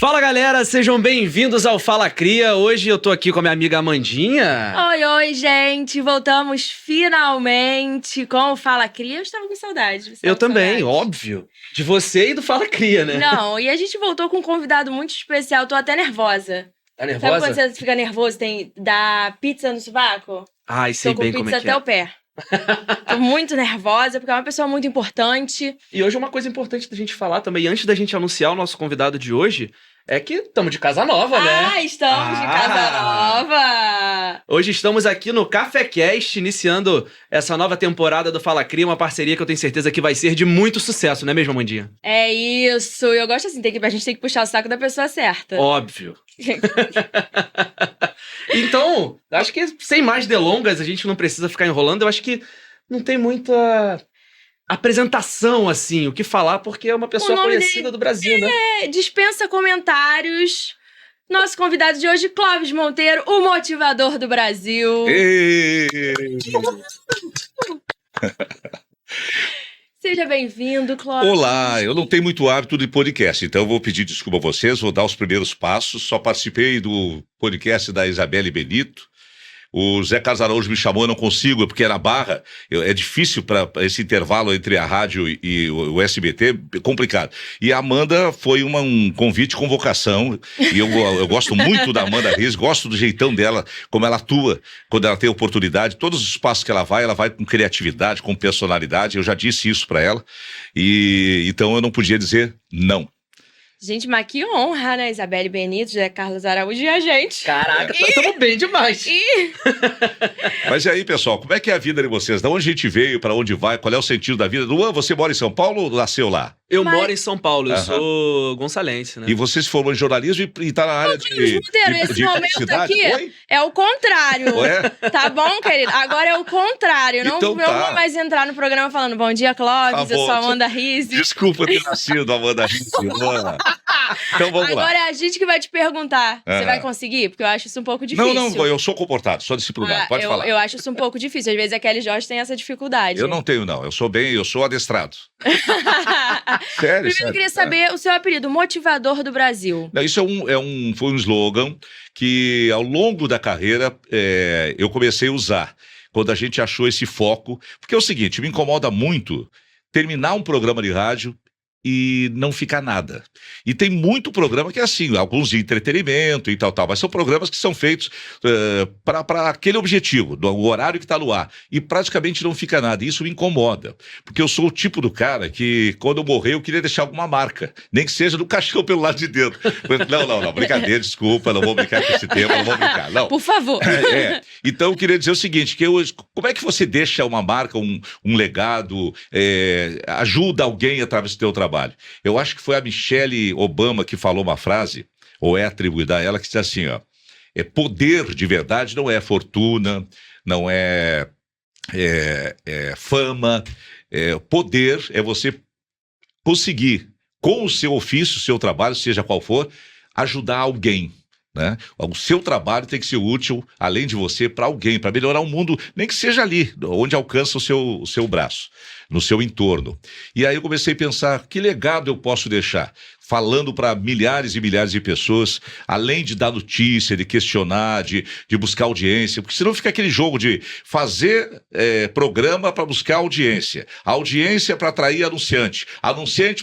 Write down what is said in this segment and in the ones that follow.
Fala galera, sejam bem-vindos ao Fala Cria. Hoje eu tô aqui com a minha amiga Amandinha. Oi, gente, voltamos finalmente com o Fala Cria. Eu estava com saudade. Eu também, óbvio. De você e do Fala Cria, né? Não, e a gente voltou com um convidado muito especial, tô até nervosa. Tá nervosa? Sabe quando você fica nervoso, dá pizza no sovaco? Ai, sei Tô com bem pizza como é que até é. o pé. Tô muito nervosa, porque é uma pessoa muito importante. E hoje uma coisa importante da gente falar também, antes da gente anunciar o nosso convidado de hoje, é que estamos de casa nova, né? Estamos de casa nova! Hoje estamos aqui no CaféCast, iniciando essa nova temporada do Fala Cria, uma parceria que eu tenho certeza que vai ser de muito sucesso, não é mesmo, Amandinha? É isso, eu gosto assim, a gente tem que puxar o saco da pessoa certa. Óbvio. Então, acho que sem mais delongas, a gente não precisa ficar enrolando. Eu acho que não tem muita apresentação, assim, o que falar, porque é uma pessoa conhecida do Brasil, né? Dispensa comentários. Nosso convidado de hoje, Clóvis Monteiro, o motivador do Brasil. Seja bem-vindo, Clóvis. Olá, eu não tenho muito hábito de podcast, então eu vou pedir desculpa a vocês, vou dar os primeiros passos. Só participei do podcast da Isabelle Benito. O Zé Casaraújo me chamou, eu não consigo, porque é na Barra, é difícil para esse intervalo entre a rádio e o SBT, complicado. E a Amanda foi um convite, convocação, e eu gosto muito da Amanda Riz, gosto do jeitão dela, como ela atua, quando ela tem oportunidade, todos os espaços que ela vai com criatividade, com personalidade, eu já disse isso para ela, e então eu não podia dizer não. Gente, mas que honra, né? Isabelle Benito, José Carlos Araújo e a gente. Caraca, estamos bem demais. Mas e aí, pessoal, como é que é a vida de vocês? Da onde a gente veio, para onde vai, qual é o sentido da vida? Luan, você mora em São Paulo ou nasceu lá? Eu moro em São Paulo, eu sou gonçalense, né? E você se formou em jornalismo e tá na área de Esse momento aqui é o contrário. Ué? Tá bom, querido? Agora é o contrário. Então não vou mais entrar no programa falando bom dia, Clóvis, eu sou a Amanda Riz. Desculpa ter nascido Amanda Riz. Então vamos lá. Agora é a gente que vai te perguntar. Você vai conseguir? Porque eu acho isso um pouco difícil. Não, eu sou comportado, sou disciplinado, pode falar. Eu acho isso um pouco difícil. Às vezes a Kelly Jorge tem essa dificuldade. Eu não tenho, não. Eu sou adestrado. Sério, Primeiro eu queria saber o seu apelido, motivador do Brasil. Não, isso foi um slogan que ao longo da carreira eu comecei a usar. Quando a gente achou esse foco. Porque é o seguinte, me incomoda muito terminar um programa de rádio e não ficar nada. E tem muito programa que é assim, alguns de entretenimento e tal, mas são programas que são feitos para aquele objetivo, do horário que está no ar, e praticamente não fica nada, e isso me incomoda, porque eu sou o tipo do cara que, quando eu morrer, eu queria deixar alguma marca, nem que seja no caixão pelo lado de dentro. Não, brincadeira, desculpa, não vou brincar com esse tema, não vou brincar, não. Por favor. Então eu queria dizer o seguinte, como é que você deixa uma marca, um legado, ajuda alguém através do teu trabalho? Eu acho que foi a Michelle Obama que falou uma frase, ou é atribuída a ela, que diz assim, ó, poder de verdade não é fortuna, não é fama, poder é você conseguir, com o seu ofício, o seu trabalho, seja qual for, ajudar alguém. Né? O seu trabalho tem que ser útil, além de você, para alguém, para melhorar o mundo, nem que seja ali, onde alcança o seu braço, no seu entorno. E aí eu comecei a pensar, que legado eu posso deixar? Falando para milhares e milhares de pessoas, além de dar notícia, de questionar, de buscar audiência, porque senão fica aquele jogo de fazer programa para buscar audiência, audiência para atrair anunciante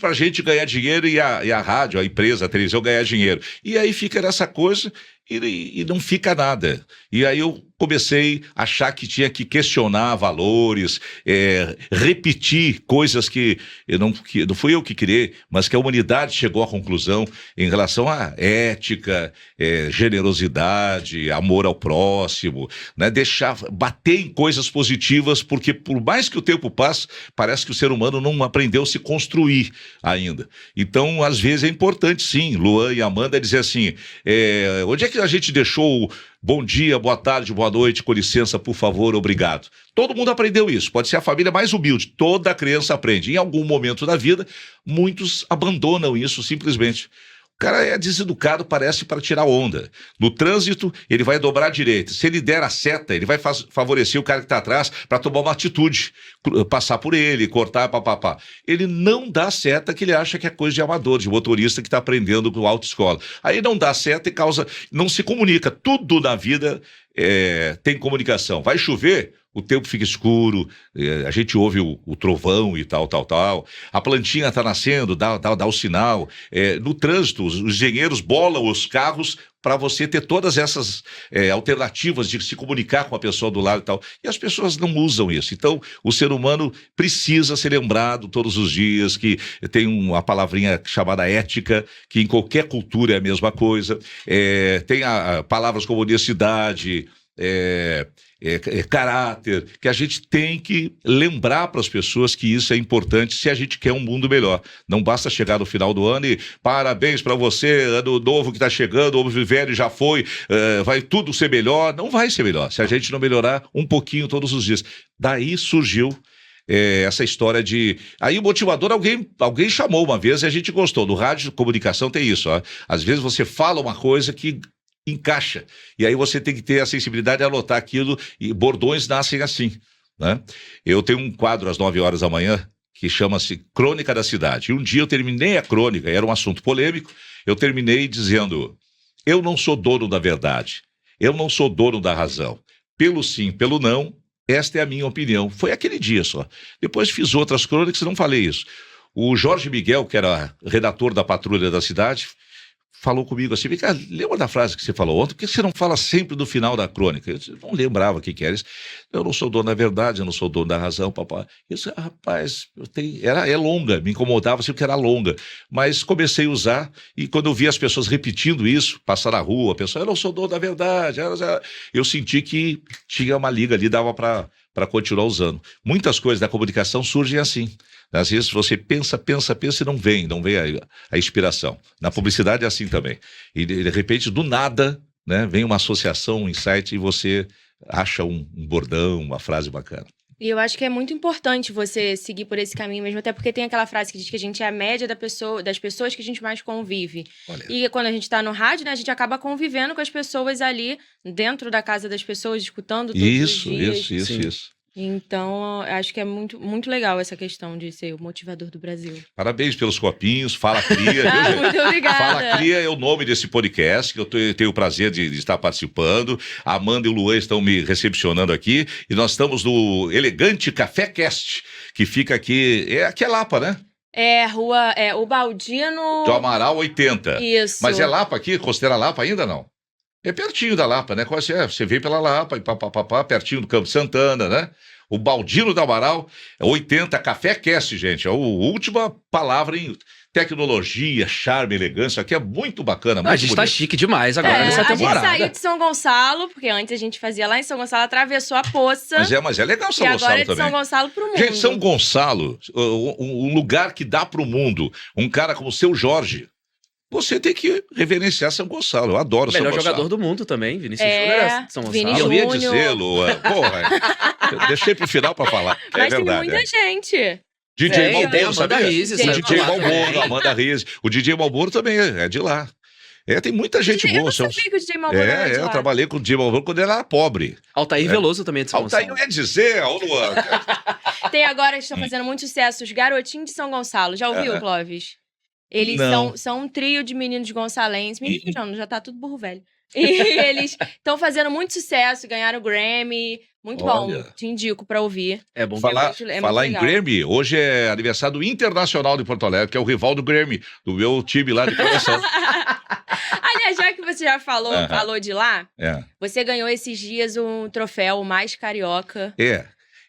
para a gente ganhar dinheiro e a rádio, a empresa, a televisão ganhar dinheiro. E aí fica nessa coisa e não fica nada. E aí eu comecei a achar que tinha que questionar valores, repetir coisas que não fui eu que criei, mas que a humanidade chegou à conclusão em relação à ética, generosidade, amor ao próximo, né? Bater em coisas positivas, porque por mais que o tempo passe, parece que o ser humano não aprendeu a se construir ainda. Então, às vezes é importante sim, Luan e Amanda, dizer assim, onde é que a gente deixou bom dia, boa tarde, boa noite, com licença, por favor, obrigado. Todo mundo aprendeu isso, pode ser a família mais humilde, toda criança aprende. Em algum momento da vida, muitos abandonam isso simplesmente. cara é deseducado, parece, para tirar onda. No trânsito, ele vai dobrar à direita. Se ele der a seta, ele vai favorecer o cara que está atrás para tomar uma atitude, passar por ele, cortar, papapá. Ele não dá seta, que ele acha que é coisa de amador, de motorista que está aprendendo com autoescola. Aí não dá seta e não se comunica. Tudo na vida tem comunicação. Vai chover, o tempo fica escuro, a gente ouve o trovão e tal. A plantinha está nascendo, dá o sinal. No trânsito, os engenheiros bolam os carros para você ter todas essas alternativas de se comunicar com a pessoa do lado e tal. E as pessoas não usam isso. Então, o ser humano precisa ser lembrado todos os dias que tem uma palavrinha chamada ética, que em qualquer cultura é a mesma coisa. Tem palavras como honestidade, caráter, que a gente tem que lembrar para as pessoas que isso é importante se a gente quer um mundo melhor. Não basta chegar no final do ano e parabéns para você, ano novo que está chegando, o velho já foi, vai tudo ser melhor. Não vai ser melhor se a gente não melhorar um pouquinho todos os dias. Daí surgiu essa história de... Aí o motivador, alguém chamou uma vez e a gente gostou. No rádio de comunicação tem isso, ó. Às vezes você fala uma coisa que encaixa, e aí você tem que ter a sensibilidade de anotar aquilo, e bordões nascem assim, né? Eu tenho um quadro às 9 horas da manhã que chama-se Crônica da Cidade, e um dia eu terminei a crônica, era um assunto polêmico, eu terminei dizendo: eu não sou dono da verdade, eu não sou dono da razão, pelo sim, pelo não, esta é a minha opinião. Foi aquele dia só. Depois fiz outras crônicas e não falei isso. O Jorge Miguel, que era redator da Patrulha da Cidade, falou comigo assim: cara, lembra da frase que você falou ontem? Por que você não fala sempre no final da crônica? Eu não lembrava o que era isso. Eu não sou dono da verdade, eu não sou dono da razão, papai. Eu disse: rapaz, é longa, me incomodava assim porque era longa. Mas comecei a usar, e quando eu vi as pessoas repetindo isso, passar na rua, a pessoa: eu não sou dono da verdade. Eu senti que tinha uma liga ali, dava para continuar usando. Muitas coisas da comunicação surgem assim. Às vezes você pensa e não vem a inspiração. Na publicidade é assim também. E de repente, do nada, né, vem uma associação, um insight, e você acha um bordão, uma frase bacana. E eu acho que é muito importante você seguir por esse caminho mesmo, até porque tem aquela frase que diz que a gente é a média das pessoas que a gente mais convive. Olha. E quando a gente tá no rádio, né, a gente acaba convivendo com as pessoas ali, dentro da casa das pessoas, escutando todos os dias. Isso. Então, acho que é muito, muito legal essa questão de ser o motivador do Brasil. Parabéns pelos copinhos, Fala Cria. Muito obrigada. Fala Cria é o nome desse podcast, que eu tenho o prazer de estar participando. A Amanda e o Luan estão me recepcionando aqui, e nós estamos no elegante Café Cast, que fica aqui, aqui é Lapa, né? Rua, o Baldino... Do Amaral 80. Isso. Mas é Lapa aqui? Considera Lapa ainda, não? É pertinho da Lapa, né? Você vem pela Lapa, e pertinho do Campo Santana, né? O Baldino do Amaral, 80, Café Cast, gente. É a última palavra em tecnologia, charme, elegância. Aqui é muito bacana, muito A gente tá bonito. chique demais agora nessa temporada. A gente saiu de São Gonçalo, porque antes a gente fazia lá em São Gonçalo, atravessou a poça. Mas é legal São e Gonçalo agora é de também. São Gonçalo pro mundo. Gente, São Gonçalo, um lugar que dá pro mundo. Um cara como o Seu Jorge, você tem que reverenciar São Gonçalo. Eu adoro São Gonçalo. Melhor jogador do mundo também, Vinícius Júnior é São Gonçalo. Vini Eu ia Júnior. dizer, Luan. Porra, eu deixei pro final pra falar. Mas é verdade. tem muita gente. DJ Tem Malboro, Amanda sabia? Rizzi, O sabe? DJ Lá Malboro, também. Amanda Rizzi. O DJ Malboro também é de lá. Tem muita gente Eu boa. não sabia que o DJ Malboro era de Eu lá. trabalhei com o DJ Malboro quando ele era pobre. Altair Veloso também é de São Altair Gonçalo. não ia dizer, ô Luan. Tem agora, que estão fazendo muito sucesso, os Garotinhos de São Gonçalo. Já ouviu, Clóvis? Eles Não. são um trio de meninos gonçalenses. Meninos não, já tá tudo burro velho. E eles estão fazendo muito sucesso, ganharam o Grammy. Muito Olha. bom, te indico pra ouvir. É bom. Falar muito em legal. Grammy, hoje é aniversário do Internacional de Porto Alegre, que é o rival do Grammy, do meu time lá de coração. Aliás, já que você já falou de lá, É. você ganhou esses dias um troféu o mais carioca.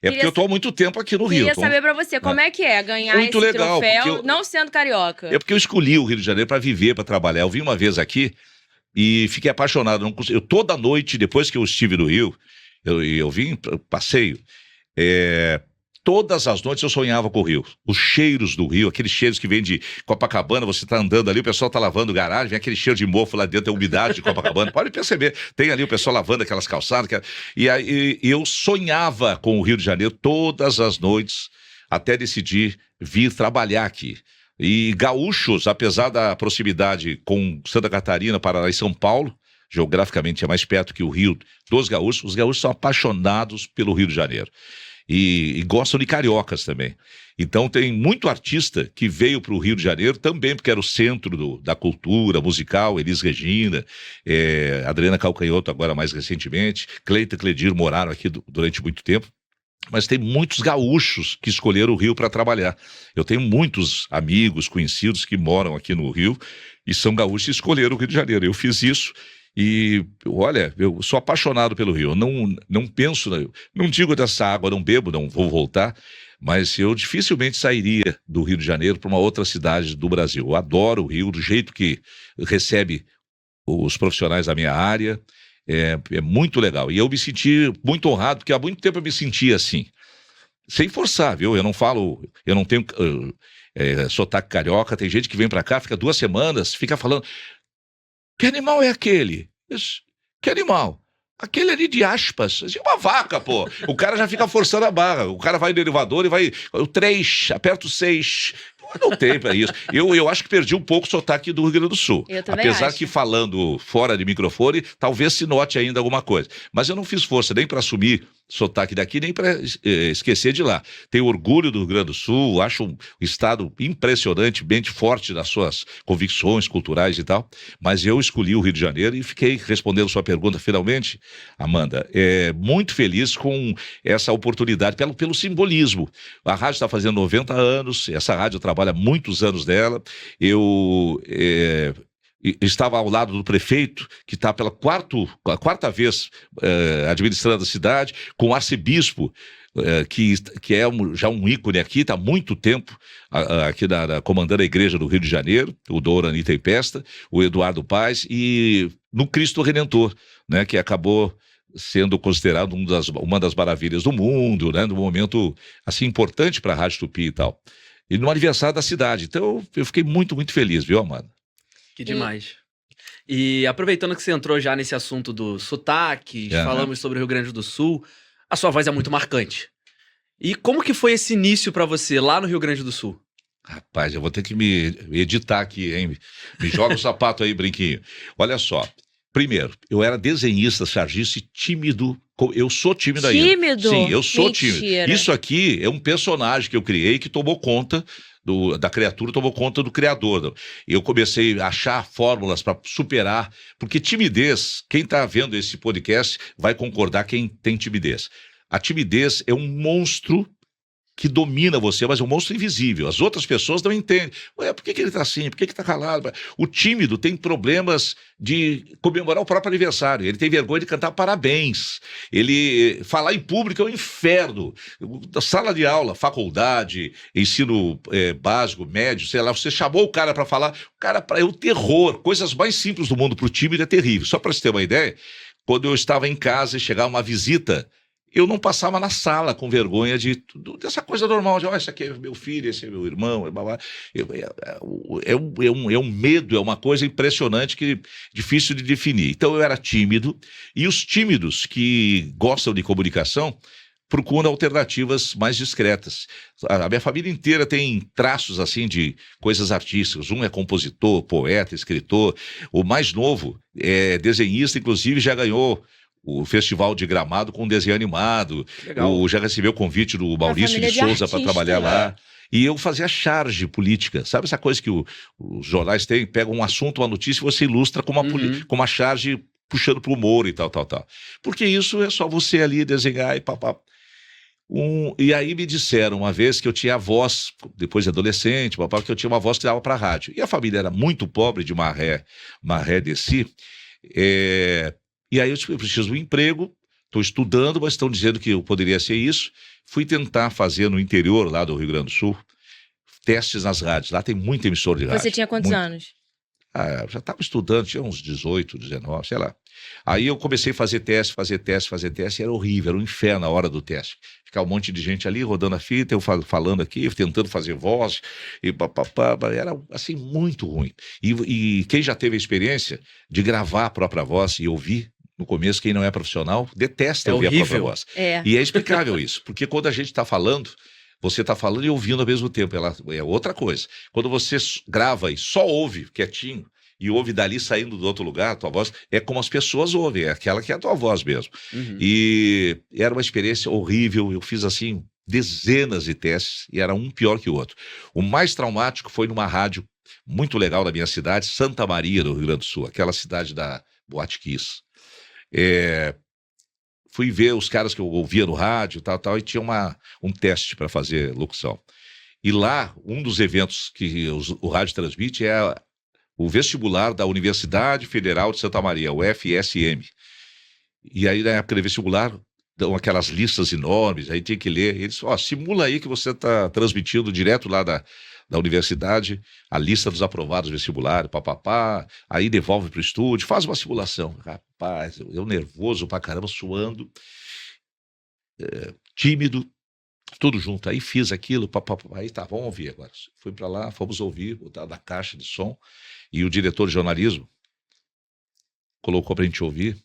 Porque eu tô há muito tempo aqui no Rio. Queria saber pra você, como é que é ganhar Muito esse legal, troféu porque eu- não sendo carioca? É porque eu escolhi o Rio de Janeiro para viver, para trabalhar. Eu vim uma vez aqui e fiquei apaixonado. Eu toda noite, depois que eu estive no Rio, eu vim passeio. Todas as noites eu sonhava com o Rio. Os cheiros do Rio, aqueles cheiros que vêm de Copacabana, você tá andando ali, o pessoal tá lavando garagem, vem aquele cheiro de mofo lá dentro, a umidade de Copacabana. Pode perceber, tem ali o pessoal lavando aquelas calçadas. E aí eu sonhava com o Rio de Janeiro todas as noites, até decidir vir trabalhar aqui. E gaúchos, apesar da proximidade com Santa Catarina, Paraná e São Paulo, geograficamente é mais perto que o Rio dos gaúchos, os gaúchos são apaixonados pelo Rio de Janeiro. E gostam de cariocas também. Então tem muito artista que veio para o Rio de Janeiro também, porque era o centro da cultura musical, Elis Regina, Adriana Calcanhoto agora mais recentemente, Cleita e Cledir moraram aqui durante muito tempo. Mas tem muitos gaúchos que escolheram o Rio para trabalhar. Eu tenho muitos amigos, conhecidos que moram aqui no Rio e são gaúchos e escolheram o Rio de Janeiro. Eu fiz isso. E, olha, eu sou apaixonado pelo Rio, eu não penso, não digo dessa água, não bebo, não vou voltar, mas eu dificilmente sairia do Rio de Janeiro para uma outra cidade do Brasil. Eu adoro o Rio, do jeito que recebe os profissionais da minha área, é muito legal. E eu me senti muito honrado, porque há muito tempo eu me sentia assim, sem forçar, viu? Eu não tenho sotaque carioca, tem gente que vem para cá, fica 2 semanas, fica falando... Que animal é aquele? Que animal? Aquele ali de aspas. É uma vaca, pô. O cara já fica forçando a barra. O cara vai no elevador e vai... O 3, aperta o 6. Não tem pra isso. Eu acho que perdi um pouco o sotaque do Rio Grande do Sul. Eu também Apesar acho. que falando fora de microfone, talvez se note ainda alguma coisa. Mas eu não fiz força nem para assumir sotaque daqui, nem para esquecer de lá. Tenho orgulho do Rio Grande do Sul, acho um estado impressionantemente forte nas suas convicções culturais e tal, mas eu escolhi o Rio de Janeiro e fiquei respondendo sua pergunta finalmente, Amanda, muito feliz com essa oportunidade, pelo simbolismo. A rádio está fazendo 90 anos, essa rádio trabalha há muitos anos dela, eu... estava ao lado do prefeito, que está pela quarta vez administrando a cidade, com o arcebispo, que é já um ícone aqui, está há muito tempo aqui comandando a igreja do Rio de Janeiro, o Dourani Tempesta, o Eduardo Paes, e no Cristo Redentor, né, que acabou sendo considerado uma das maravilhas do mundo, né, num momento assim, importante para a Rádio Tupi e tal. E no aniversário da cidade. Então eu fiquei muito, muito feliz, viu, Amanda? Que demais. E aproveitando que você entrou já nesse assunto dos sotaques, falamos sobre o Rio Grande do Sul, a sua voz é muito marcante. E como que foi esse início pra você lá no Rio Grande do Sul? Rapaz, eu vou ter que me editar aqui, hein? Me joga o sapato aí, brinquinho. Olha só. Primeiro, eu era desenhista, chargista e tímido. Eu sou tímido ainda. Tímido? Sim, eu sou Mentira. tímido. Isso aqui é um personagem que eu criei que tomou conta da criatura, tomou conta do criador. Eu comecei a achar fórmulas para superar, porque timidez, quem está vendo esse podcast vai concordar, quem tem timidez. A timidez é um monstro que domina você, mas é um monstro invisível. As outras pessoas não entendem. Ué, por que ele está assim? Por que está calado? O tímido tem problemas de comemorar o próprio aniversário. Ele tem vergonha de cantar parabéns. Ele falar em público é um inferno. Sala de aula, faculdade, ensino básico, médio, sei lá, você chamou o cara para falar, o cara é o terror. Coisas mais simples do mundo para o tímido é terrível. Só para você ter uma ideia, quando eu estava em casa e chegava uma visita, eu não passava na sala com vergonha dessa coisa normal, de esse aqui é meu filho, esse é meu irmão, é um medo, é uma coisa impressionante, difícil de definir. Então eu era tímido, e os tímidos que gostam de comunicação procuram alternativas mais discretas. A minha família inteira tem traços assim de coisas artísticas. Um é compositor, poeta, escritor. O mais novo é desenhista, inclusive já ganhou o Festival de Gramado com desenho animado. Já recebeu o convite do Maurício de Souza para trabalhar lá. E eu fazia charge política. Sabe essa coisa que os jornais têm? Pegam um assunto, uma notícia, e você ilustra com uma charge puxando para o humor e tal. Porque isso é só você ali desenhar e papá. E aí me disseram uma vez que eu tinha a voz, depois de adolescente, que eu tinha uma voz que dava para a rádio. E a família era muito pobre, de Maré Desi. E aí eu preciso de um emprego, estou estudando, mas estão dizendo que eu poderia ser isso. Fui tentar fazer no interior, lá do Rio Grande do Sul, testes nas rádios. Lá tem muita emissora de rádio. Você tinha quantos anos? Já estava estudando, tinha uns 18, 19, sei lá. Aí eu comecei a fazer teste, e era horrível, era um inferno a hora do teste. Ficar um monte de gente ali rodando a fita, eu falando aqui, tentando fazer voz, era assim muito ruim. E quem já teve a experiência de gravar a própria voz e ouvir, no começo, quem não é profissional, detesta ouvir a própria voz. E é explicável isso, porque quando a gente está falando, Você está falando e ouvindo ao mesmo tempo, é outra coisa. Quando você grava e só ouve quietinho, e ouve dali saindo do outro lugar, a tua voz, é como as pessoas ouvem, é aquela que é a tua voz mesmo. E era uma experiência horrível, eu fiz assim dezenas de testes e era um pior que o outro. O mais traumático foi numa rádio muito legal da minha cidade, Santa Maria, do Rio Grande do Sul, aquela cidade da Boate Kiss. Fui ver os caras que eu ouvia no rádio e tinha um teste para fazer locução. E lá, um dos eventos que o rádio transmite é o vestibular da Universidade Federal de Santa Maria, o FSM. E aí, na época do vestibular, dão aquelas listas enormes, aí tem que ler. Eles simula aí que você está transmitindo direto lá da universidade, a lista dos aprovados vestibulares, papapá, aí devolve para o estúdio, faz uma simulação. Rapaz, eu nervoso pra caramba, suando, tímido, tudo junto. Aí fiz aquilo, papapá, aí tá, vamos ouvir agora. Fui para lá, fomos ouvir, botar da caixa de som, e o diretor de jornalismo colocou pra gente ouvir,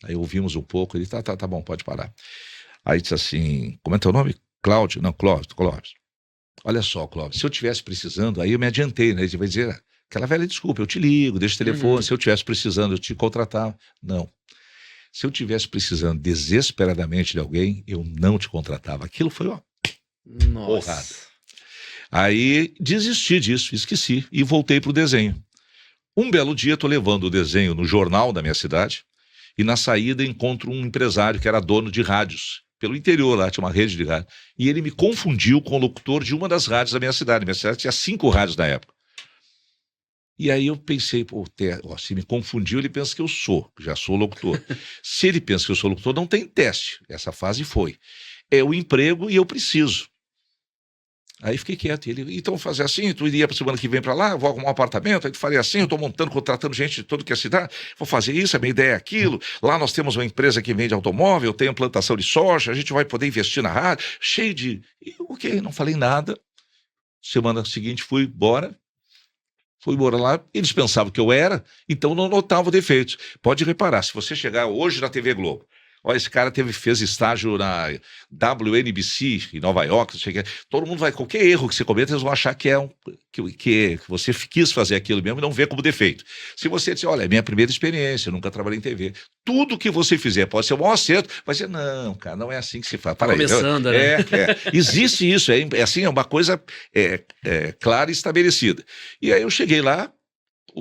aí ouvimos um pouco, ele, tá bom, pode parar. Aí disse assim, como é teu nome? Cláudio? Não, Clóvis. Olha só, Clóvis, se eu tivesse precisando, aí eu me adiantei, né? Ele vai dizer, aquela velha desculpa, eu te ligo, deixo o telefone, se eu tivesse precisando, eu te contratava. Não. Se eu tivesse precisando desesperadamente de alguém, eu não te contratava. Aquilo foi, porrada. Aí desisti disso, esqueci e voltei pro desenho. Um belo dia, estou levando o desenho no jornal da minha cidade e na saída encontro um empresário que era dono de rádios. Pelo interior lá, tinha uma rede de rádio. E ele me confundiu com o locutor de uma das rádios da minha cidade. Minha cidade tinha 5 rádios na época. E aí eu pensei, se me confundiu, ele pensa que eu já sou locutor. Se ele pensa que eu sou locutor, não tem teste. Essa fase foi. É o emprego e eu preciso. Aí fiquei quieto. Ele, então fazer assim, tu iria para semana que vem para lá, vou arrumar um apartamento, aí tu faria assim, eu tô montando, contratando gente de todo que é cidade, vou fazer isso, a minha ideia é aquilo, lá nós temos uma empresa que vende automóvel, eu tenho plantação de soja, a gente vai poder investir na rádio, cheio de... E, ok, não falei nada. Semana seguinte fui embora lá, eles pensavam que eu era, então não notavam defeitos. Pode reparar, se você chegar hoje na TV Globo, olha, esse cara fez estágio na WNBC, em Nova York, não sei o que. Todo mundo qualquer erro que você cometa, eles vão achar que que você quis fazer aquilo mesmo e não vê como defeito. Se você disser, olha, é minha primeira experiência, eu nunca trabalhei em TV. Tudo que você fizer pode ser um bom acerto, vai dizer, não, cara, não é assim que se faz. Para começando, aí. né? Existe isso, é assim, é uma coisa clara e estabelecida. E aí eu cheguei lá,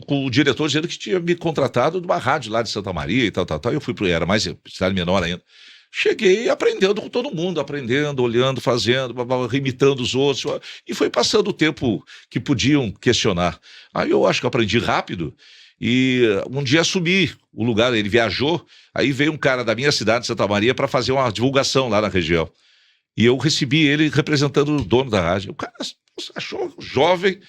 com o diretor dizendo que tinha me contratado de uma rádio lá de Santa Maria e tal. Eu fui era mais cidade menor ainda. Cheguei aprendendo com todo mundo, olhando, fazendo, imitando os outros, e foi passando o tempo que podiam questionar. Aí eu acho que eu aprendi rápido, e um dia assumi o lugar, ele viajou, aí veio um cara da minha cidade, de Santa Maria, para fazer uma divulgação lá na região. E eu recebi ele representando o dono da rádio. O cara achou jovem,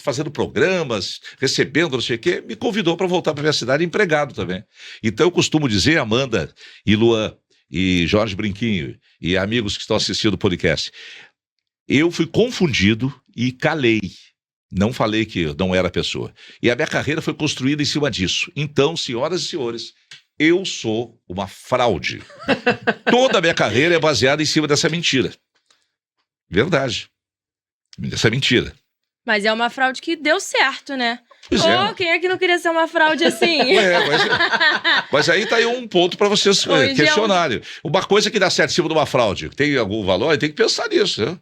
fazendo programas, recebendo não sei o quê, me convidou para voltar para minha cidade, empregado também. Então eu costumo dizer, Amanda e Luan e Jorge Brinquinho e amigos que estão assistindo o podcast, eu fui confundido e calei. Não falei que eu não era pessoa. E a minha carreira foi construída em cima disso. Então, senhoras e senhores, eu sou uma fraude. Toda a minha carreira é baseada em cima dessa mentira. Verdade. Dessa mentira. Mas é uma fraude que deu certo, né? Pois quem é que não queria ser uma fraude assim? Mas aí tá aí um ponto para vocês questionarem. Uma coisa que dá certo em cima de uma fraude, tem algum valor? Tem que pensar nisso,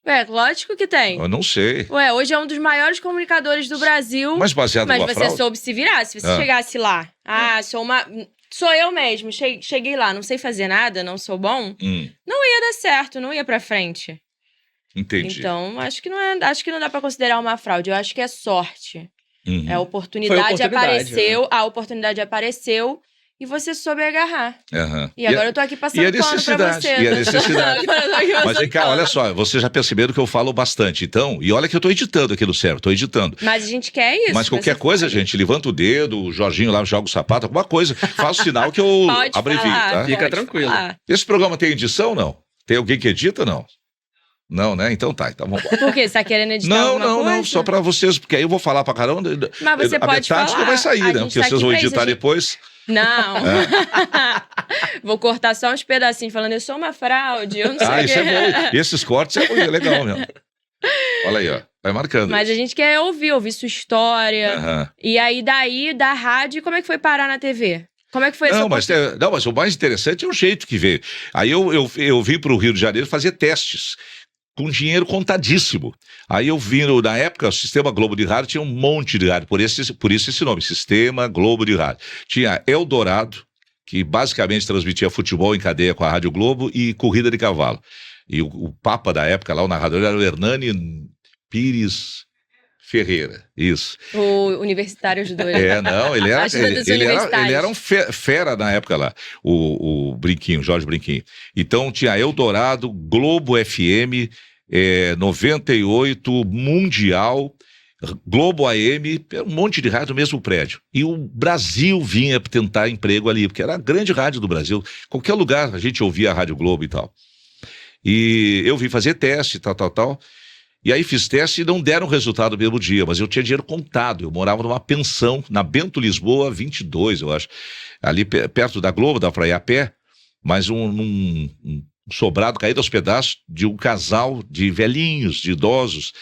né? Lógico que tem. Eu não sei. Hoje é um dos maiores comunicadores do Brasil. Mas baseado numa fraude? Mas você soube se virar. Se você chegasse lá, sou eu mesmo, cheguei lá, não sei fazer nada, não sou bom, não ia dar certo, não ia pra frente. Entendi. Então, acho que não dá pra considerar uma fraude. Eu acho que é sorte. A oportunidade apareceu, a oportunidade apareceu e você soube agarrar. E agora eu tô aqui passando pano pra você. E a necessidade. Mas vem cá, olha só, vocês já perceberam que eu falo bastante, então, e olha que eu tô editando aqui no Cérebro, tô editando. Mas a gente quer isso. Mas qualquer coisa, gente, levanta o dedo, o Jorginho lá joga o sapato, alguma coisa, faz o sinal que eu abrevio, tá? Fica tranquilo. Esse programa tem edição, não? Tem alguém que edita, não? Não, né? Então tá, vamos embora. Por quê? Você tá querendo editar alguma coisa? Não, só pra vocês, porque aí eu vou falar pra caramba. Mas você a pode metade falar. não vai sair, né? Porque vocês vão editar depois. Não. Vou cortar só uns pedacinhos falando, eu sou uma fraude, eu não sei o isso é bom. Esses cortes é legal mesmo. Olha aí, ó. Vai marcando. Mas a gente quer ouvir sua história. E aí, daí, da rádio, como é que foi parar na TV? Como é que foi mas o mais interessante é o jeito que veio. Aí eu vim para o Rio de Janeiro fazer testes, com dinheiro contadíssimo. Aí eu vim, na época, o Sistema Globo de Rádio tinha um monte de rádio, por isso esse nome, Sistema Globo de Rádio. Tinha Eldorado, que basicamente transmitia futebol em cadeia com a Rádio Globo e corrida de cavalo. E o papa da época lá, o narrador, era o Hernani Pires Ferreira, isso. O universitário ajudou ele. Ele era um fera na época lá, o Brinquinho, Jorge Brinquinho. Então tinha Eldorado, Globo FM, 98, Mundial, Globo AM, um monte de rádio no mesmo prédio. E o Brasil vinha tentar emprego ali, porque era a grande rádio do Brasil. Qualquer lugar a gente ouvia a Rádio Globo e tal. E eu vim fazer teste, tal. E aí fiz teste e não deram resultado no mesmo dia, mas eu tinha dinheiro contado. Eu morava numa pensão, na Bento Lisboa 22, eu acho. Ali perto da Globo, dá pra ir a pé, mas um sobrado caído aos pedaços de um casal de velhinhos, de idosos,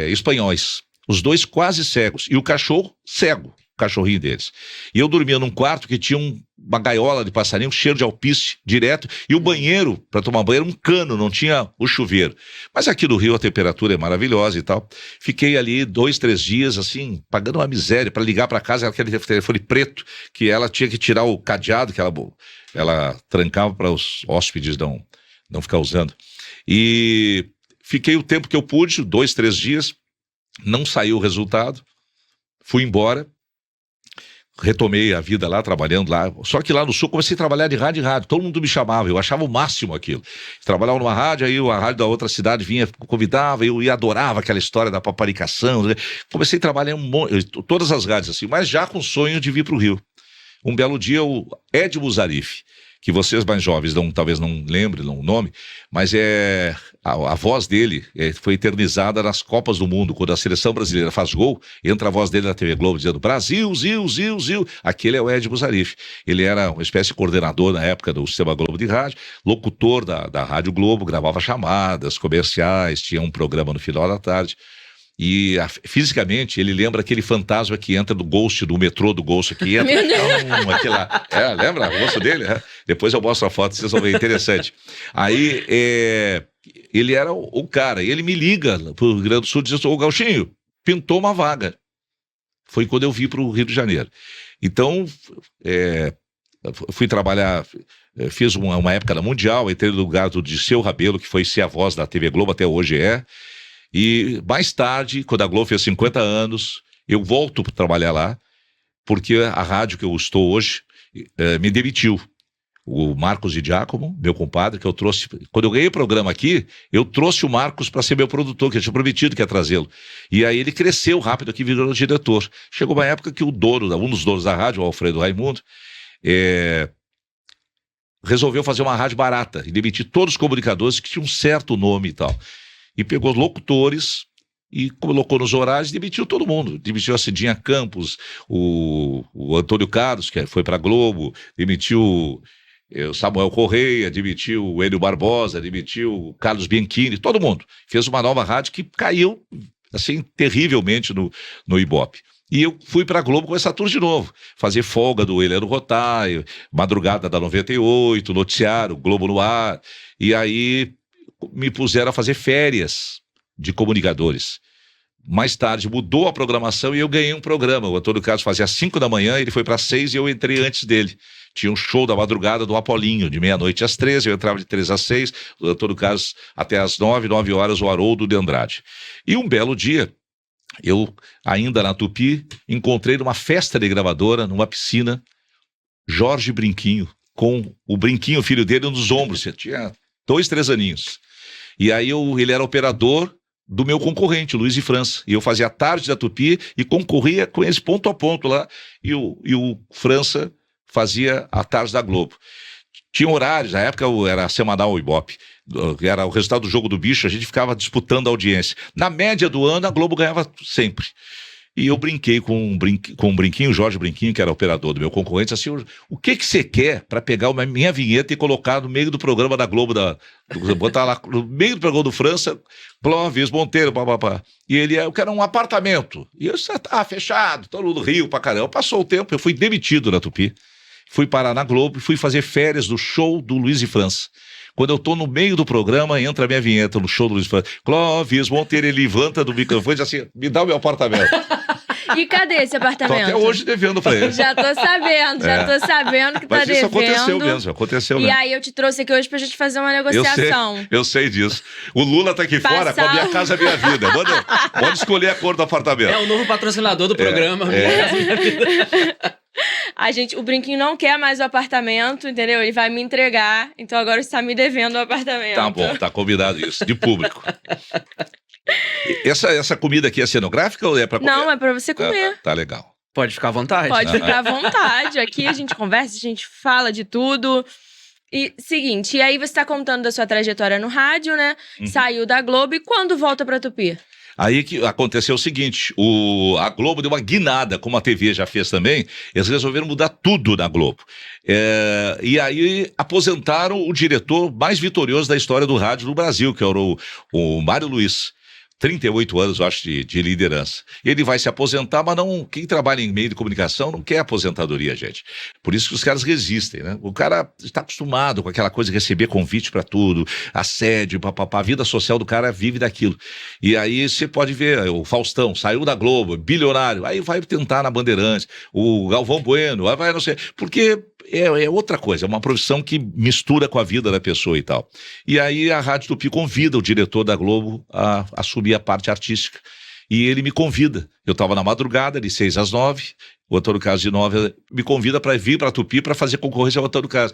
espanhóis. Os dois quase cegos. E o cachorro cego, o cachorrinho deles. E eu dormia num quarto que tinha uma gaiola de passarinho, um cheiro de alpiste direto, e o banheiro, para tomar banho, era um cano, não tinha o chuveiro. Mas aqui no Rio a temperatura é maravilhosa e tal. Fiquei ali 2, 3 dias, assim, pagando uma miséria para ligar para casa, aquele telefone preto, que ela tinha que tirar o cadeado, que ela trancava para os hóspedes não ficar usando. E fiquei o tempo que eu pude, 2, 3 dias, não saiu o resultado, fui embora. Retomei a vida lá, trabalhando lá. Só que lá no Sul comecei a trabalhar de rádio em rádio. Todo mundo me chamava, eu achava o máximo aquilo. Trabalhava numa rádio, aí a rádio da outra cidade vinha, convidava, eu adorava aquela história da paparicação. Comecei a trabalhar todas as rádios assim, mas já com sonho de vir para o Rio. Um belo dia, o Ed Musarif, que vocês mais jovens talvez não lembrem o nome, mas a voz dele foi eternizada nas Copas do Mundo. Quando a seleção brasileira faz gol, entra a voz dele na TV Globo dizendo Brasil, Zil, Zil, Zil. Aquele é o Ed Musarif. Ele era uma espécie de coordenador na época do Sistema Globo de Rádio, locutor da Rádio Globo, gravava chamadas comerciais, tinha um programa no final da tarde. E fisicamente ele lembra aquele fantasma que entra do Ghost, do metrô do Ghost, que entra. Lá. Lembra o rosto dele? Depois eu mostro a foto, vocês vão ver, interessante. Aí ele era o cara, e ele me liga pro Rio Grande do Sul e diz: ô Gauchinho, pintou uma vaga. Foi quando eu vim pro Rio de Janeiro. Então, fui trabalhar, fiz uma época na Mundial, entrei no lugar do Disseu Rabelo, que foi ser a voz da TV Globo, até hoje é. E mais tarde, quando a Globo fez 50 anos, eu volto para trabalhar lá, porque a rádio que eu estou hoje me demitiu. O Marcos de Giacomo, meu compadre, que eu trouxe... Quando eu ganhei o programa aqui, eu trouxe o Marcos para ser meu produtor, que eu tinha prometido que ia trazê-lo. E aí ele cresceu rápido aqui, virou diretor. Chegou uma época que um dos donos da rádio, o Alfredo Raimundo, resolveu fazer uma rádio barata e demitir todos os comunicadores que tinham um certo nome e tal. E pegou locutores e colocou nos horários e demitiu todo mundo. Demitiu a Cidinha Campos, o Antônio Carlos, que foi para a Globo, demitiu o Samuel Correia, demitiu o Hélio Barbosa, demitiu o Carlos Bianchini, todo mundo. Fez uma nova rádio que caiu, assim, terrivelmente no Ibope. E eu fui para a Globo com essa turma de novo, fazer folga do Heleno Rotário, madrugada da 98, noticiário, Globo no ar, e aí me puseram a fazer férias de comunicadores. Mais tarde mudou a programação e eu ganhei um programa. O Antônio Carlos fazia às 5 da manhã, ele foi para 6 e eu entrei antes dele. Tinha um show da madrugada do Apolinho, de meia-noite às 13, eu entrava de 3 às 6, o Antônio Carlos até às 9 horas, o Haroldo de Andrade. E um belo dia, eu, ainda na Tupi, encontrei numa festa de gravadora, numa piscina, Jorge Brinquinho, com o Brinquinho, filho dele, nos ombros. Tinha 2, 3 aninhos. E aí ele era operador do meu concorrente, Luiz de França. E eu fazia a tarde da Tupi e concorria com eles ponto a ponto lá. E o França fazia a tarde da Globo. Tinha horários, na época era semanal o Ibope. Era o resultado do Jogo do Bicho, a gente ficava disputando a audiência. Na média do ano, a Globo ganhava sempre. E eu brinquei com um brinquinho, o Jorge Brinquinho, que era operador do meu concorrente, assim, o que você quer para pegar a minha vinheta e colocar no meio do programa da Globo, botar lá no meio do programa do França, Clóvis, Monteiro, papapá. E eu quero um apartamento. E eu disse, fechado, todo mundo riu pra caramba. Passou o tempo, eu fui demitido na Tupi, fui parar na Globo e fui fazer férias do show do Luiz e França. Quando eu tô no meio do programa, entra a minha vinheta no show do Luiz França. Clóvis Monteiro, ele levanta do microfone e diz assim, me dá o meu apartamento. E cadê esse apartamento? Tô até hoje devendo pra ele. Já tô sabendo que tá devendo. Mas isso aconteceu mesmo. E aí eu te trouxe aqui hoje pra gente fazer uma negociação. Eu sei disso. O Lula tá aqui fora com a Minha Casa Minha Vida. Pode escolher a cor do apartamento. É o novo patrocinador do programa, Minha Casa Minha Vida. O Brinquinho não quer mais o apartamento, entendeu? Ele vai me entregar, então agora está me devendo o apartamento. Tá bom, tá combinado isso, de público. Essa comida aqui é cenográfica ou é pra comer? Não, é pra você comer. Tá legal. Pode ficar à vontade. Pode ficar à vontade. Aqui a gente conversa, a gente fala de tudo. E seguinte, e aí você tá contando da sua trajetória no rádio, né? Saiu da Globo e quando volta pra Tupi? Aí que aconteceu o seguinte, a Globo deu uma guinada, como a TV já fez também, eles resolveram mudar tudo na Globo. E aí aposentaram o diretor mais vitorioso da história do rádio no Brasil, que era o Mário Luiz. 38 anos, eu acho, de liderança. Ele vai se aposentar, mas quem trabalha em meio de comunicação não quer aposentadoria, gente. Por isso que os caras resistem, né? O cara está acostumado com aquela coisa de receber convite para tudo, assédio, papapá. A vida social do cara vive daquilo. E aí você pode ver, o Faustão saiu da Globo, bilionário, aí vai tentar na Bandeirantes, o Galvão Bueno, aí vai não sei, porque é outra coisa, é uma profissão que mistura com a vida da pessoa e tal. E aí a Rádio Tupi convida o diretor da Globo a assumir a parte artística. E ele me convida. Eu estava na madrugada, de 6 às 9, o Antônio Carlos de 9 me convida para vir para a Tupi para fazer concorrência ao Antônio Carlos.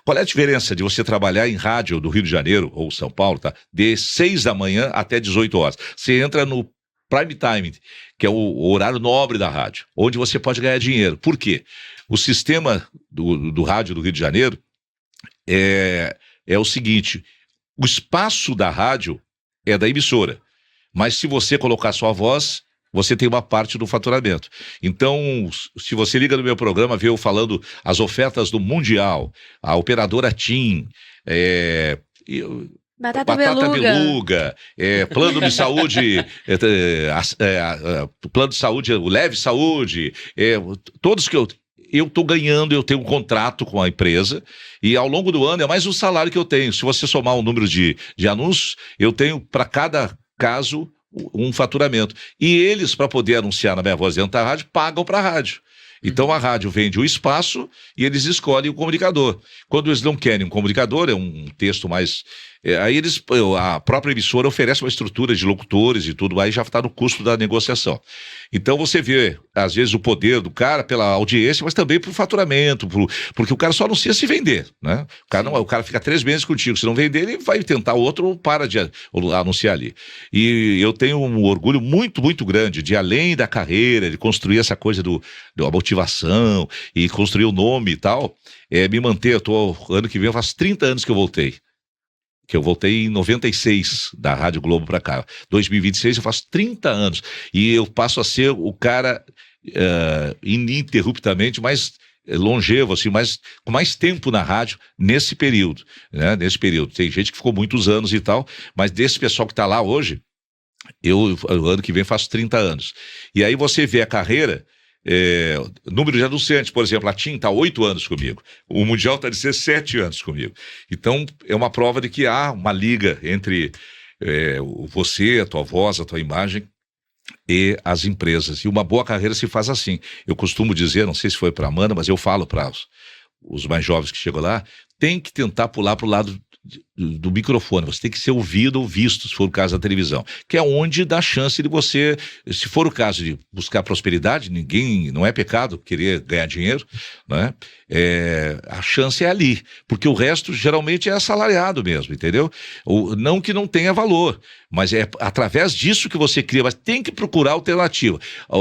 Qual é a diferença de você trabalhar em rádio do Rio de Janeiro ou São Paulo, tá? De 6 da manhã até 18 horas. Você entra no prime time, que é o horário nobre da rádio, onde você pode ganhar dinheiro. Por quê? O sistema do rádio do Rio de Janeiro é o seguinte, o espaço da rádio é da emissora, mas se você colocar sua voz, você tem uma parte do faturamento. Então, se você liga no meu programa, vê eu falando as ofertas do Mundial, a operadora TIM, Batata Beluga, plano de saúde, plano de saúde, o Leve Saúde, todos que eu estou ganhando, eu tenho um contrato com a empresa e ao longo do ano é mais um salário que eu tenho. Se você somar o número de anúncios, eu tenho para cada caso um faturamento. E eles, para poder anunciar na minha voz dentro da rádio, pagam para a rádio. Então a rádio vende o espaço e eles escolhem o comunicador. Quando eles não querem um comunicador, é um texto mais... aí a própria emissora oferece uma estrutura de locutores e tudo, aí já está no custo da negociação. Então você vê, às vezes, o poder do cara pela audiência, mas também por faturamento, porque o cara só anuncia se vender, né? O cara fica 3 meses contigo, se não vender, ele vai tentar outro ou para de anunciar ali. E eu tenho um orgulho muito, muito grande de, além da carreira, de construir essa coisa da motivação e construir o nome e tal, me manter. Ano que vem, faz 30 anos que eu voltei. Que eu voltei em 96 da Rádio Globo para cá. 2026 eu faço 30 anos. E eu passo a ser o cara ininterruptamente mais longevo, assim, com mais tempo na rádio nesse período, né? Nesse período. Tem gente que ficou muitos anos e tal, mas desse pessoal que está lá hoje, ano que vem faço 30 anos. E aí você vê a carreira... número de anunciantes, por exemplo, a TIM está 8 anos comigo, o Mundial está 17 anos comigo. Então é uma prova de que há uma liga entre você, a tua voz, a tua imagem e as empresas, e uma boa carreira se faz assim. Eu costumo dizer, não sei se foi para a Amanda, mas eu falo para os mais jovens que chegam lá, tem que tentar pular para o lado do microfone, você tem que ser ouvido ou visto, se for o caso da televisão, que é onde dá chance de você, se for o caso de buscar prosperidade, não é pecado querer ganhar dinheiro, né? A chance é ali, porque o resto geralmente é assalariado mesmo, entendeu? Não que não tenha valor, mas é através disso que você cria, mas tem que procurar alternativa.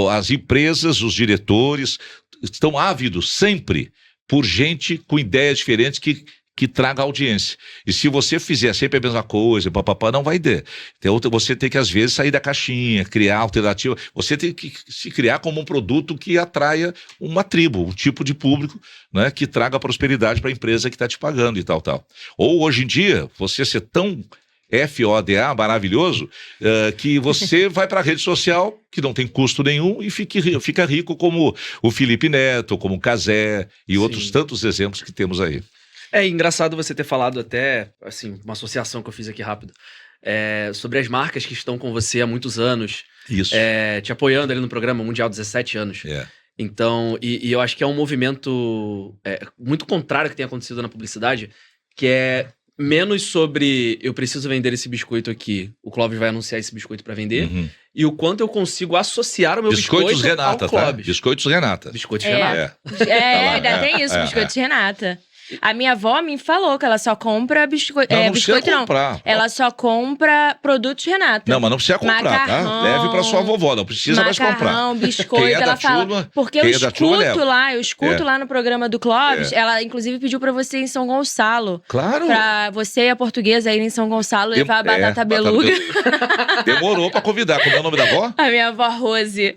As empresas, os diretores estão ávidos sempre por gente com ideias diferentes que que traga audiência. E se você fizer sempre a mesma coisa, papapá, não vai ter. Então, você tem que, às vezes, sair da caixinha, criar alternativa. Você tem que se criar como um produto que atraia uma tribo, um tipo de público, né, que traga prosperidade para a empresa que está te pagando e tal. Ou, hoje em dia, você ser tão FODA, maravilhoso, que você vai para a rede social, que não tem custo nenhum, e fica rico como o Felipe Neto, como o Cazé e outros tantos exemplos que temos aí. É engraçado você ter falado até, assim, uma associação que eu fiz aqui rápido, sobre as marcas que estão com você há muitos anos, Isso. Te apoiando ali no programa Mundial 17 anos. Então, e eu acho que é um movimento muito contrário que tem acontecido na publicidade, que é menos sobre eu preciso vender esse biscoito aqui, o Clóvis vai anunciar esse biscoito para vender, e o quanto eu consigo associar o meu biscoito Renata, ao Clóvis. Biscoitos Renata. Biscoitos Renata. Ainda tem isso, biscoitos Renata. A minha avó me falou que ela só compra biscoito. Não Biscoito precisa comprar. Ela só compra produtos Renata. Não, mas não precisa comprar, macarrão, tá? Leve pra sua vovó, não precisa mais comprar. Macarrão, biscoito, Quem é ela da fala. turma, Porque eu leva. escuto lá no programa do Clóvis. Ela, inclusive, pediu pra você ir em São Gonçalo. Claro. Pra você e a portuguesa irem em São Gonçalo levar a batata beluga. Demorou pra convidar. Como é o nome da avó? A minha avó Rose.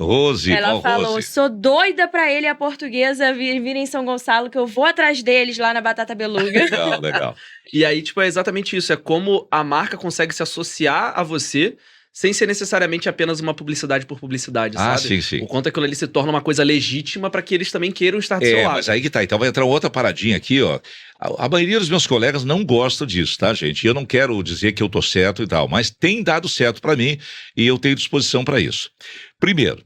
Ela falou, sou doida pra ele e a portuguesa virem em São Gonçalo, que eu vou atrás deles lá na batata beluga. Legal. E aí, tipo, é exatamente isso. É como a marca consegue se associar a você sem ser necessariamente apenas uma publicidade por publicidade, sabe? Sim. O quanto aquilo ali se torna uma coisa legítima para que eles também queiram estar do seu lado. Mas aí que tá. Então vai entrar outra paradinha aqui, ó. A maioria dos meus colegas não gosta disso, tá, gente? Eu não quero dizer que eu tô certo e tal, mas tem dado certo para mim e eu tenho disposição para isso. Primeiro,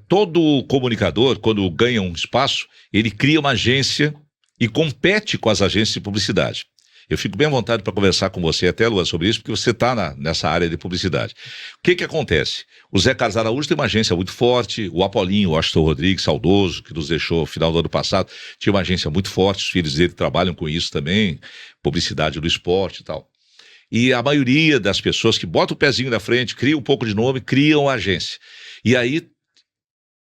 todo comunicador, quando ganha um espaço, ele cria uma agência e compete com as agências de publicidade. Eu fico bem à vontade para conversar com você até, Lua, sobre isso, porque você está nessa área de publicidade. O que acontece? O Zé Carlos Araújo tem uma agência muito forte, o Apolinho, o Astor Rodrigues, saudoso, que nos deixou no final do ano passado, tinha uma agência muito forte, os filhos dele trabalham com isso também, publicidade do esporte e tal. E a maioria das pessoas que botam o pezinho na frente, criam um pouco de nome, criam a agência. E aí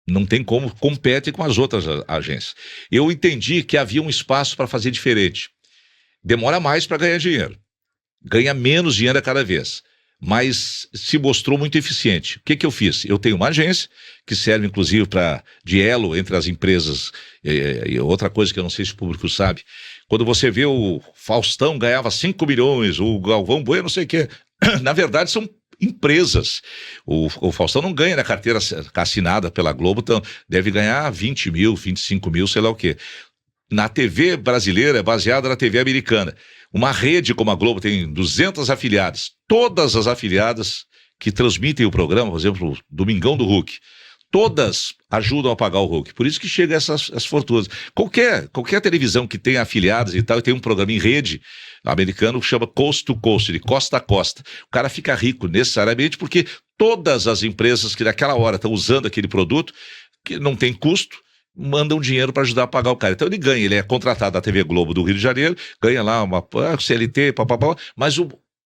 não tem como, compete com as outras agências. Eu entendi que havia um espaço para fazer diferente. Demora mais para ganhar dinheiro. Ganha menos dinheiro a cada vez. Mas se mostrou muito eficiente. O que eu fiz? Eu tenho uma agência que serve, inclusive, de elo entre as empresas. E outra coisa que eu não sei se o público sabe. Quando você vê o Faustão ganhava 5 milhões, o Galvão Bueno, não sei o quê. Na verdade, são empresas. O Faustão não ganha na carteira assinada pela Globo, então deve ganhar 20 mil, 25 mil, sei lá o quê. Na TV brasileira, é baseada na TV americana. Uma rede como a Globo tem 200 afiliadas. Todas as afiliadas que transmitem o programa, por exemplo, Domingão do Hulk, todas ajudam a pagar o Hulk. Por isso que chega essas fortunas. Qualquer televisão que tenha afiliadas e tal, e tem um programa em rede americano que chama Coast to Coast, de costa a costa. O cara fica rico necessariamente porque todas as empresas que naquela hora estão usando aquele produto, que não tem custo, mandam dinheiro para ajudar a pagar o cara. Então ele ganha, ele é contratado da TV Globo do Rio de Janeiro, ganha lá uma CLT, mas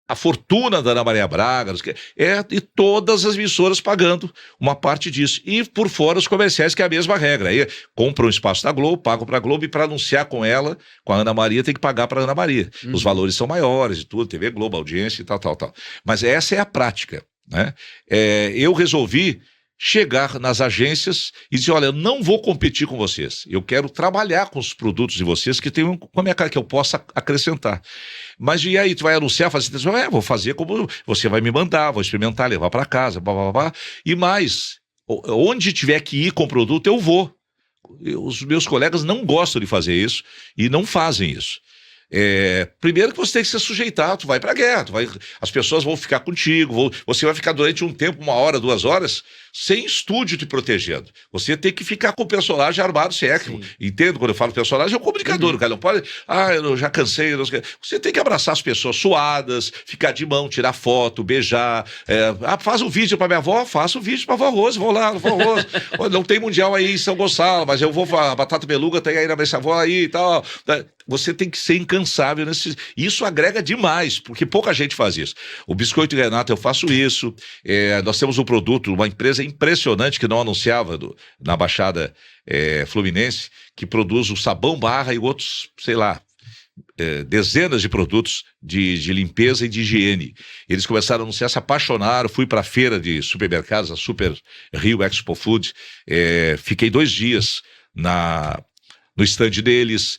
a fortuna da Ana Maria Braga, e todas as emissoras pagando uma parte disso. E por fora os comerciais, que é a mesma regra. Aí compram um espaço da Globo, pagam para a Globo, e para anunciar com ela, com a Ana Maria, tem que pagar para a Ana Maria. Os valores são maiores e tudo, TV Globo, audiência e tal. Mas essa é a prática, né? Eu resolvi chegar nas agências e dizer, olha, eu não vou competir com vocês, eu quero trabalhar com os produtos de vocês que tem com a minha cara, que eu possa acrescentar. Mas e aí, tu vai anunciar, fazer, vou fazer como você vai me mandar, vou experimentar, levar para casa, e mais, onde tiver que ir com o produto, eu vou. Os meus colegas não gostam de fazer isso e não fazem isso. Primeiro que você tem que se sujeitar, tu vai pra guerra, as pessoas vão ficar contigo, você vai ficar durante um tempo, 1 hora, 2 horas, sem estúdio te protegendo. Você tem que ficar com o personagem armado, entendo quando eu falo personagem, é um comunicador, o cara não pode, eu já cansei, não sei. Você tem que abraçar as pessoas suadas, ficar de mão, tirar foto, beijar, faz um vídeo pra minha avó, faça um vídeo pra avó Rose, vou lá, avó Rose, não tem mundial aí em São Gonçalo, mas eu vou, a batata beluga tem aí na minha avó aí e tal. você tem que ser incansável nesse... Isso agrega demais, porque pouca gente faz isso. O Biscoito Renato, eu faço isso. Nós temos um produto, uma empresa impressionante que não anunciava na Baixada Fluminense, que produz o sabão barra e outros, sei lá, dezenas de produtos de limpeza e de higiene. Eles começaram a anunciar, se apaixonaram, fui para a feira de supermercados, a Super Rio Expo Food, fiquei 2 dias no stand deles.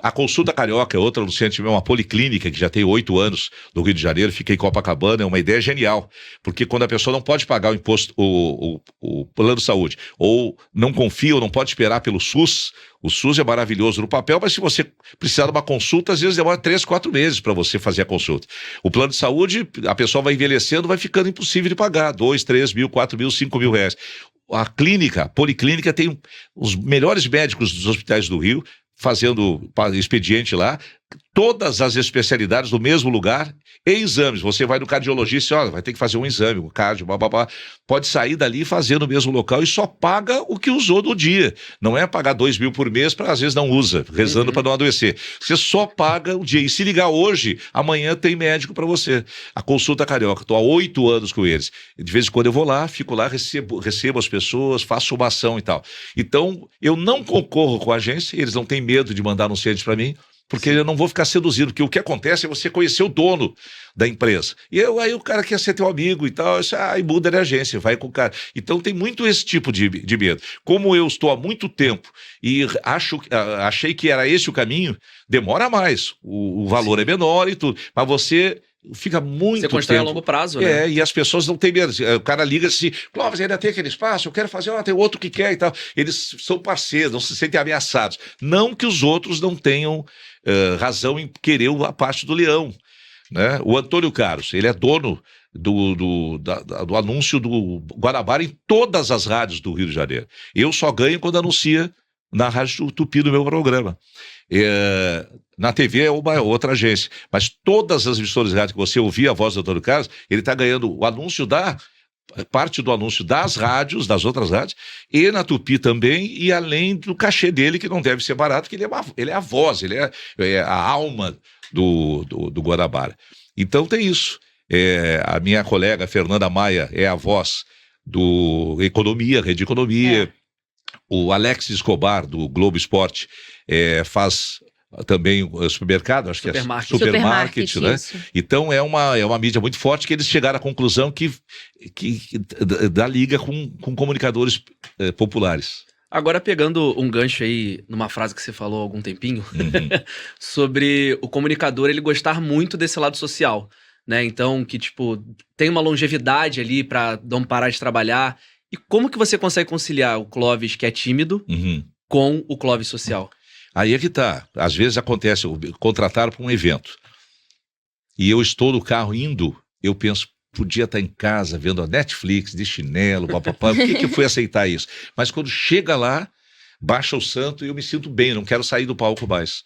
A Consulta Carioca é outra anunciante meu, uma policlínica que já tem 8 anos no Rio de Janeiro, fica em Copacabana, é uma ideia genial, porque quando a pessoa não pode pagar o imposto, o plano de saúde, ou não confia ou não pode esperar pelo SUS, o SUS é maravilhoso no papel, mas se você precisar de uma consulta, às vezes demora 3, 4 meses para você fazer a consulta. O plano de saúde, a pessoa vai envelhecendo, vai ficando impossível de pagar, 2, 3 mil, 4 mil, 5 mil reais. A policlínica tem os melhores médicos dos hospitais do Rio, fazendo expediente lá, todas as especialidades no mesmo lugar, e exames. Você vai no cardiologista e olha, vai ter que fazer um exame, um cardio, bababá. Pode sair dali e fazer no mesmo local e só paga o que usou no dia. Não é pagar 2 mil por mês para às vezes não usa, rezando para não adoecer. Você só paga o dia. E se ligar hoje, amanhã tem médico para você. A Consulta Carioca, estou há 8 anos com eles. De vez em quando eu vou lá, fico lá, recebo as pessoas, faço uma ação e tal. Então, eu não concorro com a agência, eles não têm medo de mandar anunciantes para mim, porque eu não vou ficar seduzido, porque o que acontece é você conhecer o dono da empresa. E aí o cara quer ser teu amigo e tal, aí muda de agência, vai com o cara. Então tem muito esse tipo de medo. Como eu estou há muito tempo e achei que era esse o caminho, demora mais, o valor é menor e tudo, mas você... fica muito tempo. Você constrói a longo prazo, né? E as pessoas não têm medo. O cara liga assim, Clóvis, ainda tem aquele espaço, eu quero fazer, tem outro que quer e tal. Eles são parceiros, não se sentem ameaçados. Não que os outros não tenham razão em querer a parte do leão, né? O Antônio Carlos, ele é dono do anúncio do Guanabara em todas as rádios do Rio de Janeiro. Eu só ganho quando anuncia na Rádio Tupi do meu programa. Na TV é uma outra agência, mas todas as emissoras de rádio que você ouvir a voz do Antônio Carlos, ele está ganhando o anúncio parte do anúncio das rádios, das outras rádios, e na Tupi também, e além do cachê dele, que não deve ser barato, que ele é a voz, ele é a alma do Guanabara. Então tem isso. A minha colega Fernanda Maia é a voz do Economia, Rede Economia. O Alex Escobar, do Globo Esporte, faz também o supermercado, acho que é supermarket, né? Isso. Então é uma mídia muito forte, que eles chegaram à conclusão que dá liga com comunicadores populares. Agora, pegando um gancho aí numa frase que você falou há algum tempinho, sobre o comunicador ele gostar muito desse lado social, né? Então, que tipo, tem uma longevidade ali para não parar de trabalhar. E como que você consegue conciliar o Clóvis, que é tímido, com o Clóvis social? Aí é que tá. Às vezes acontece, contrataram para um evento. E eu estou no carro indo, eu penso, podia estar em casa vendo a Netflix, de chinelo, papapá. Por que eu fui aceitar isso? Mas quando chega lá, baixa o santo e eu me sinto bem, não quero sair do palco mais.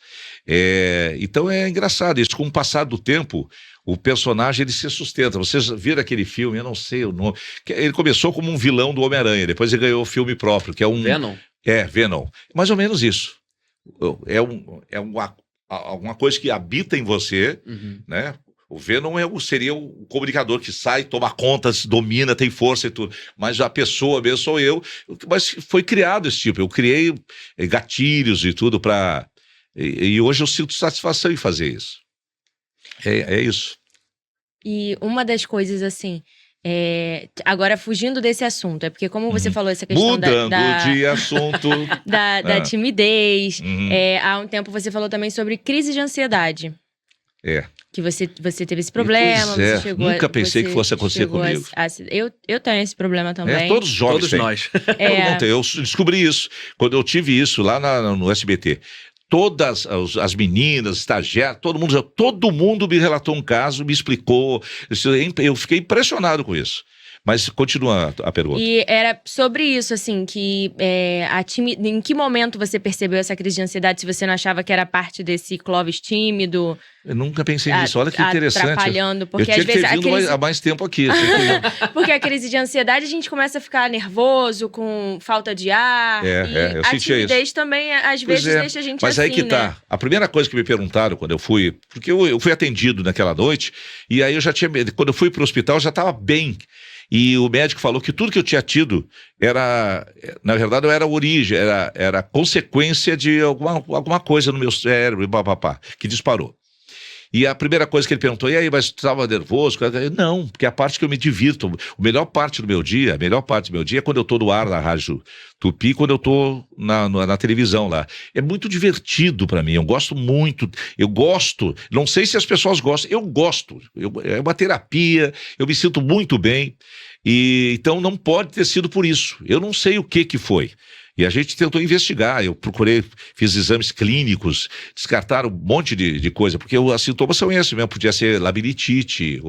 Então é engraçado isso. Com o passar do tempo, o personagem ele se sustenta. Vocês viram aquele filme, eu não sei o nome. Ele começou como um vilão do Homem-Aranha, depois ele ganhou o filme próprio, que é um... Venom? Venom. Mais ou menos isso. Alguma coisa que habita em você, né? O Venom seria o comunicador que sai, toma conta, domina, tem força e tudo. Mas a pessoa mesmo sou eu. Mas foi criado esse tipo. Eu criei gatilhos e tudo para... E hoje eu sinto satisfação em fazer isso. É isso. E uma das coisas, assim... agora, fugindo desse assunto, é porque como você falou essa questão mudando de assunto... da timidez. Há um tempo você falou também sobre crise de ansiedade. Que você teve esse problema. Você chegou nunca pensei que fosse acontecer comigo. Eu tenho esse problema também. Todos os jovens todos têm. Nós. Eu descobri isso quando eu tive isso lá no SBT. Todas as meninas, estagiárias, todo mundo me relatou um caso, me explicou. Eu fiquei impressionado com isso. Mas continua a pergunta. E era sobre isso, assim, que em que momento você percebeu essa crise de ansiedade, se você não achava que era parte desse Clóvis tímido? Eu nunca pensei nisso, olha que interessante. Atrapalhando, porque eu tinha às vezes que ter vindo há mais tempo aqui. Porque a crise de ansiedade, a gente começa a ficar nervoso, com falta de ar. eu a sentia timidez isso. também, às vezes, deixa a gente Mas assim, aí que tá. né? A primeira coisa que me perguntaram quando eu fui... Porque eu fui atendido naquela noite, e aí eu já tinha... Quando eu fui pro hospital, eu já estava bem. E o médico falou que tudo que eu tinha tido era... Na verdade, não era origem, era consequência de alguma coisa no meu cérebro, que disparou. E a primeira coisa que ele perguntou, e aí, mas tu estava nervoso? Não, porque é a parte que eu me divirto. A melhor parte do meu dia é quando eu estou no ar na Rádio Tupi, quando eu estou na televisão lá. É muito divertido para mim, eu gosto muito, não sei se as pessoas gostam, eu gosto. É uma terapia, eu me sinto muito bem, e então não pode ter sido por isso. Eu não sei o que foi. E a gente tentou investigar, eu procurei, fiz exames clínicos, descartaram um monte de coisa, porque os sintomas são esses mesmo, podia ser labirintite,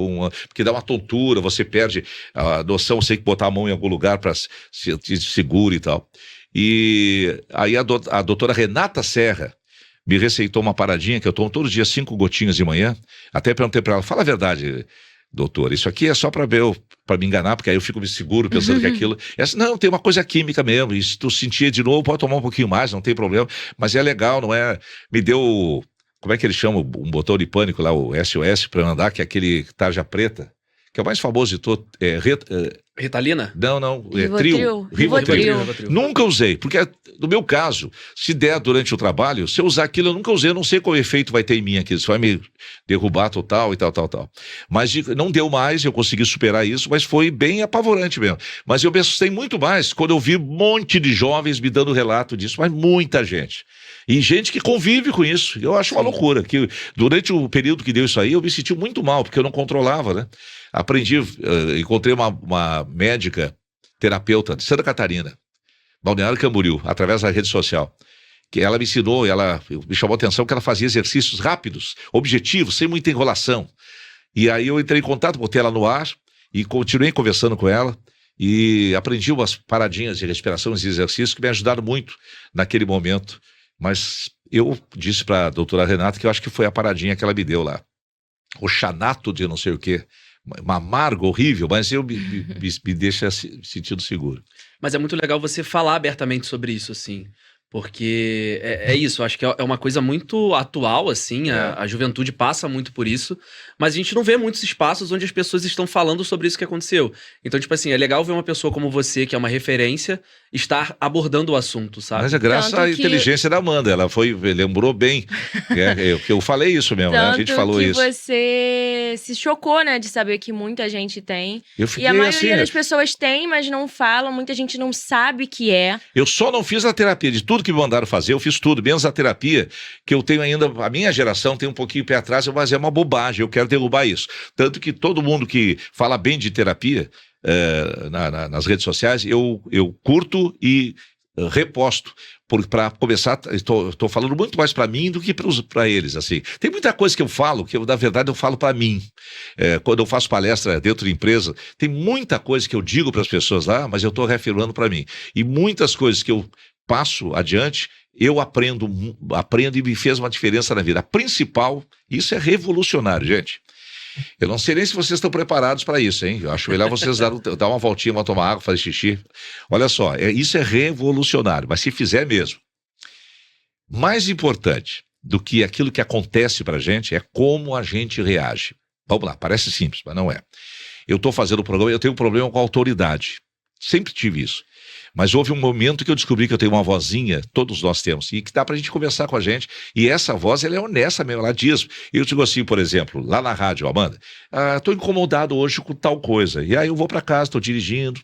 porque dá uma tontura, você perde a noção, você tem que botar a mão em algum lugar para se seguro e tal. E aí a doutora Renata Serra me receitou uma paradinha, que eu tomo todos os dias 5 gotinhas de manhã, até perguntei para ela, fala a verdade, doutor, isso aqui é só para me enganar, porque aí eu fico me seguro pensando que aquilo... Não, tem uma coisa química mesmo, e se tu sentir de novo, pode tomar um pouquinho mais, não tem problema, mas é legal, não é... Me deu, como é que ele chama, um botão de pânico lá, o SOS para andar, que é aquele tarja preta, que é o mais famoso de todo, Ritalina? Não, Rivotril. Nunca usei, porque no meu caso, se der durante o trabalho, se eu usar aquilo, eu nunca usei, eu não sei qual efeito vai ter em mim aqui, isso vai me derrubar total e tal. Mas não deu mais, eu consegui superar isso, mas foi bem apavorante mesmo. Mas eu me assustei muito mais quando eu vi um monte de jovens me dando relato disso, mas muita gente. E gente que convive com isso. Eu acho uma loucura, que durante o período que deu isso aí, eu me senti muito mal, porque eu não controlava, né? Aprendi, encontrei uma médica terapeuta de Santa Catarina, Balneário Camboriú, através da rede social, que ela me ensinou, me chamou a atenção que ela fazia exercícios rápidos, objetivos, sem muita enrolação. E aí eu entrei em contato, botei ela no ar e continuei conversando com ela e aprendi umas paradinhas de respiração e exercícios que me ajudaram muito naquele momento. Mas eu disse para a doutora Renata que eu acho que foi a paradinha que ela me deu lá. O xanato de não sei o quê. Amargo, horrível, mas me deixa sentindo seguro. Mas é muito legal você falar abertamente sobre isso, assim. Porque é isso, acho que é uma coisa muito atual, assim, a juventude passa muito por isso, mas a gente não vê muitos espaços onde as pessoas estão falando sobre isso que aconteceu. Então, tipo assim, é legal ver uma pessoa como você, que é uma referência, estar abordando o assunto, sabe? Mas é graças à inteligência da Amanda, ela lembrou bem, eu falei isso mesmo, né? A gente falou isso. Que você se chocou, né, de saber que muita gente tem. Eu fiquei e a maioria assim, das pessoas tem, mas não falam, muita gente não sabe que é. Eu só não fiz a terapia, de tudo que me mandaram fazer, eu fiz tudo, menos a terapia, que eu tenho ainda, a minha geração tem um pouquinho pé atrás, mas é uma bobagem, eu quero derrubar isso. Tanto que todo mundo que fala bem de terapia nas redes sociais, eu curto e reposto, para começar, estou falando muito mais para mim do que para eles, assim. Tem muita coisa que eu falo, que na verdade eu falo para mim. Quando eu faço palestra dentro de empresa, tem muita coisa que eu digo para as pessoas lá, mas eu estou reafirmando para mim. E muitas coisas que eu passo adiante, eu aprendo e me fez uma diferença na vida. A principal, isso é revolucionário, gente. Eu não sei nem se vocês estão preparados para isso, hein? Eu acho melhor vocês dar uma voltinha, vão tomar água, fazer xixi. Olha só, isso é revolucionário, mas se fizer mesmo. Mais importante do que aquilo que acontece para a gente é como a gente reage. Vamos lá, parece simples, mas não é. Eu estou fazendo o programa, eu tenho um problema com a autoridade. Sempre tive isso. Mas houve um momento que eu descobri que eu tenho uma vozinha, todos nós temos, e que dá pra gente conversar com a gente, e essa voz, ela é honesta mesmo, ela diz. Eu digo assim, por exemplo, lá na rádio, Amanda, tô incomodado hoje com tal coisa, e aí eu vou pra casa, tô dirigindo,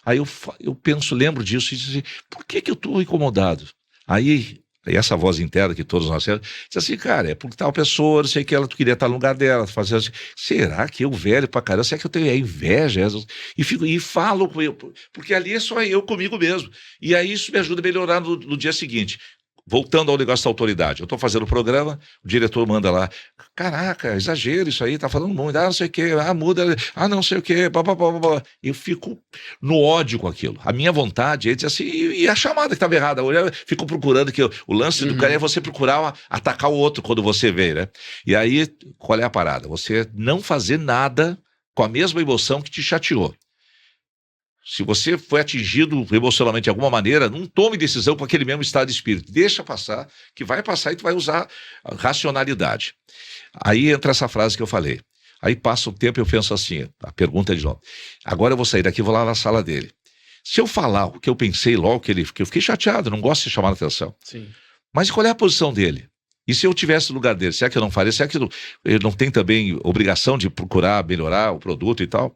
aí eu penso, lembro disso, e digo assim, por que eu tô incomodado? Aí essa voz interna que todos nós temos, diz assim, cara, é porque tal pessoa, não sei o que, tu queria estar no lugar dela, fazer assim, será que eu velho pra caramba, será que eu tenho inveja? E falo com eu, porque ali é só eu comigo mesmo. E aí isso me ajuda a melhorar no dia seguinte. voltando ao negócio da autoridade, eu estou fazendo o programa, o diretor manda lá, caraca, exagero isso aí, tá falando muito, não sei o quê, muda, não sei o quê, eu fico no ódio com aquilo. A minha vontade é dizer assim, e a chamada que estava errada, eu fico procurando, que o lance do cara é você procurar atacar o outro quando você vê, né? E aí, qual é a parada? Você não fazer nada com a mesma emoção que te chateou. Se você foi atingido emocionalmente de alguma maneira, não tome decisão com aquele mesmo estado de espírito. Deixa passar, que vai passar e tu vai usar a racionalidade. Aí entra essa frase que eu falei. Aí passa um tempo e eu penso assim, a pergunta é de novo. Agora eu vou sair daqui e vou lá na sala dele. Se eu falar o que eu pensei logo, que eu fiquei chateado, não gosto de chamar a atenção. Sim. Mas qual é a posição dele? E se eu tivesse no lugar dele, será que eu não faria? Será que ele não tem também obrigação de procurar melhorar o produto e tal?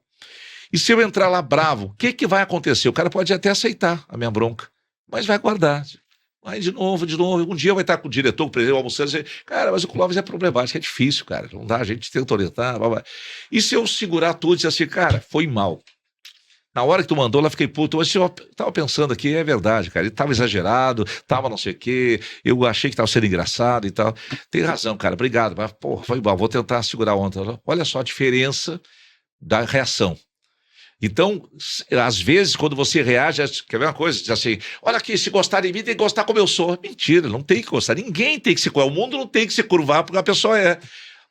E se eu entrar lá bravo, o que vai acontecer? O cara pode até aceitar a minha bronca, mas vai guardar. Aí de novo. Um dia vai estar com o diretor, com o presidente, almoçando e dizer, cara, mas o Clóvis é problemático, é difícil, cara. Não dá, a gente tenta orientar. Blá, blá. E se eu segurar tudo e dizer assim, cara, foi mal. Na hora que tu mandou, lá fiquei puto. Mas eu tava pensando aqui, é verdade, cara. Ele tava exagerado, tava não sei o quê. Eu achei que tava sendo engraçado e tal. Tem razão, cara, obrigado. Mas, porra, foi mal, vou tentar segurar a onda. Olha só a diferença da reação. Então, às vezes, quando você reage, quer ver uma coisa? Diz assim, olha aqui, se gostar de mim, tem que gostar como eu sou. Mentira, não tem que gostar. Ninguém tem que se curvar. O mundo não tem que se curvar porque a pessoa é.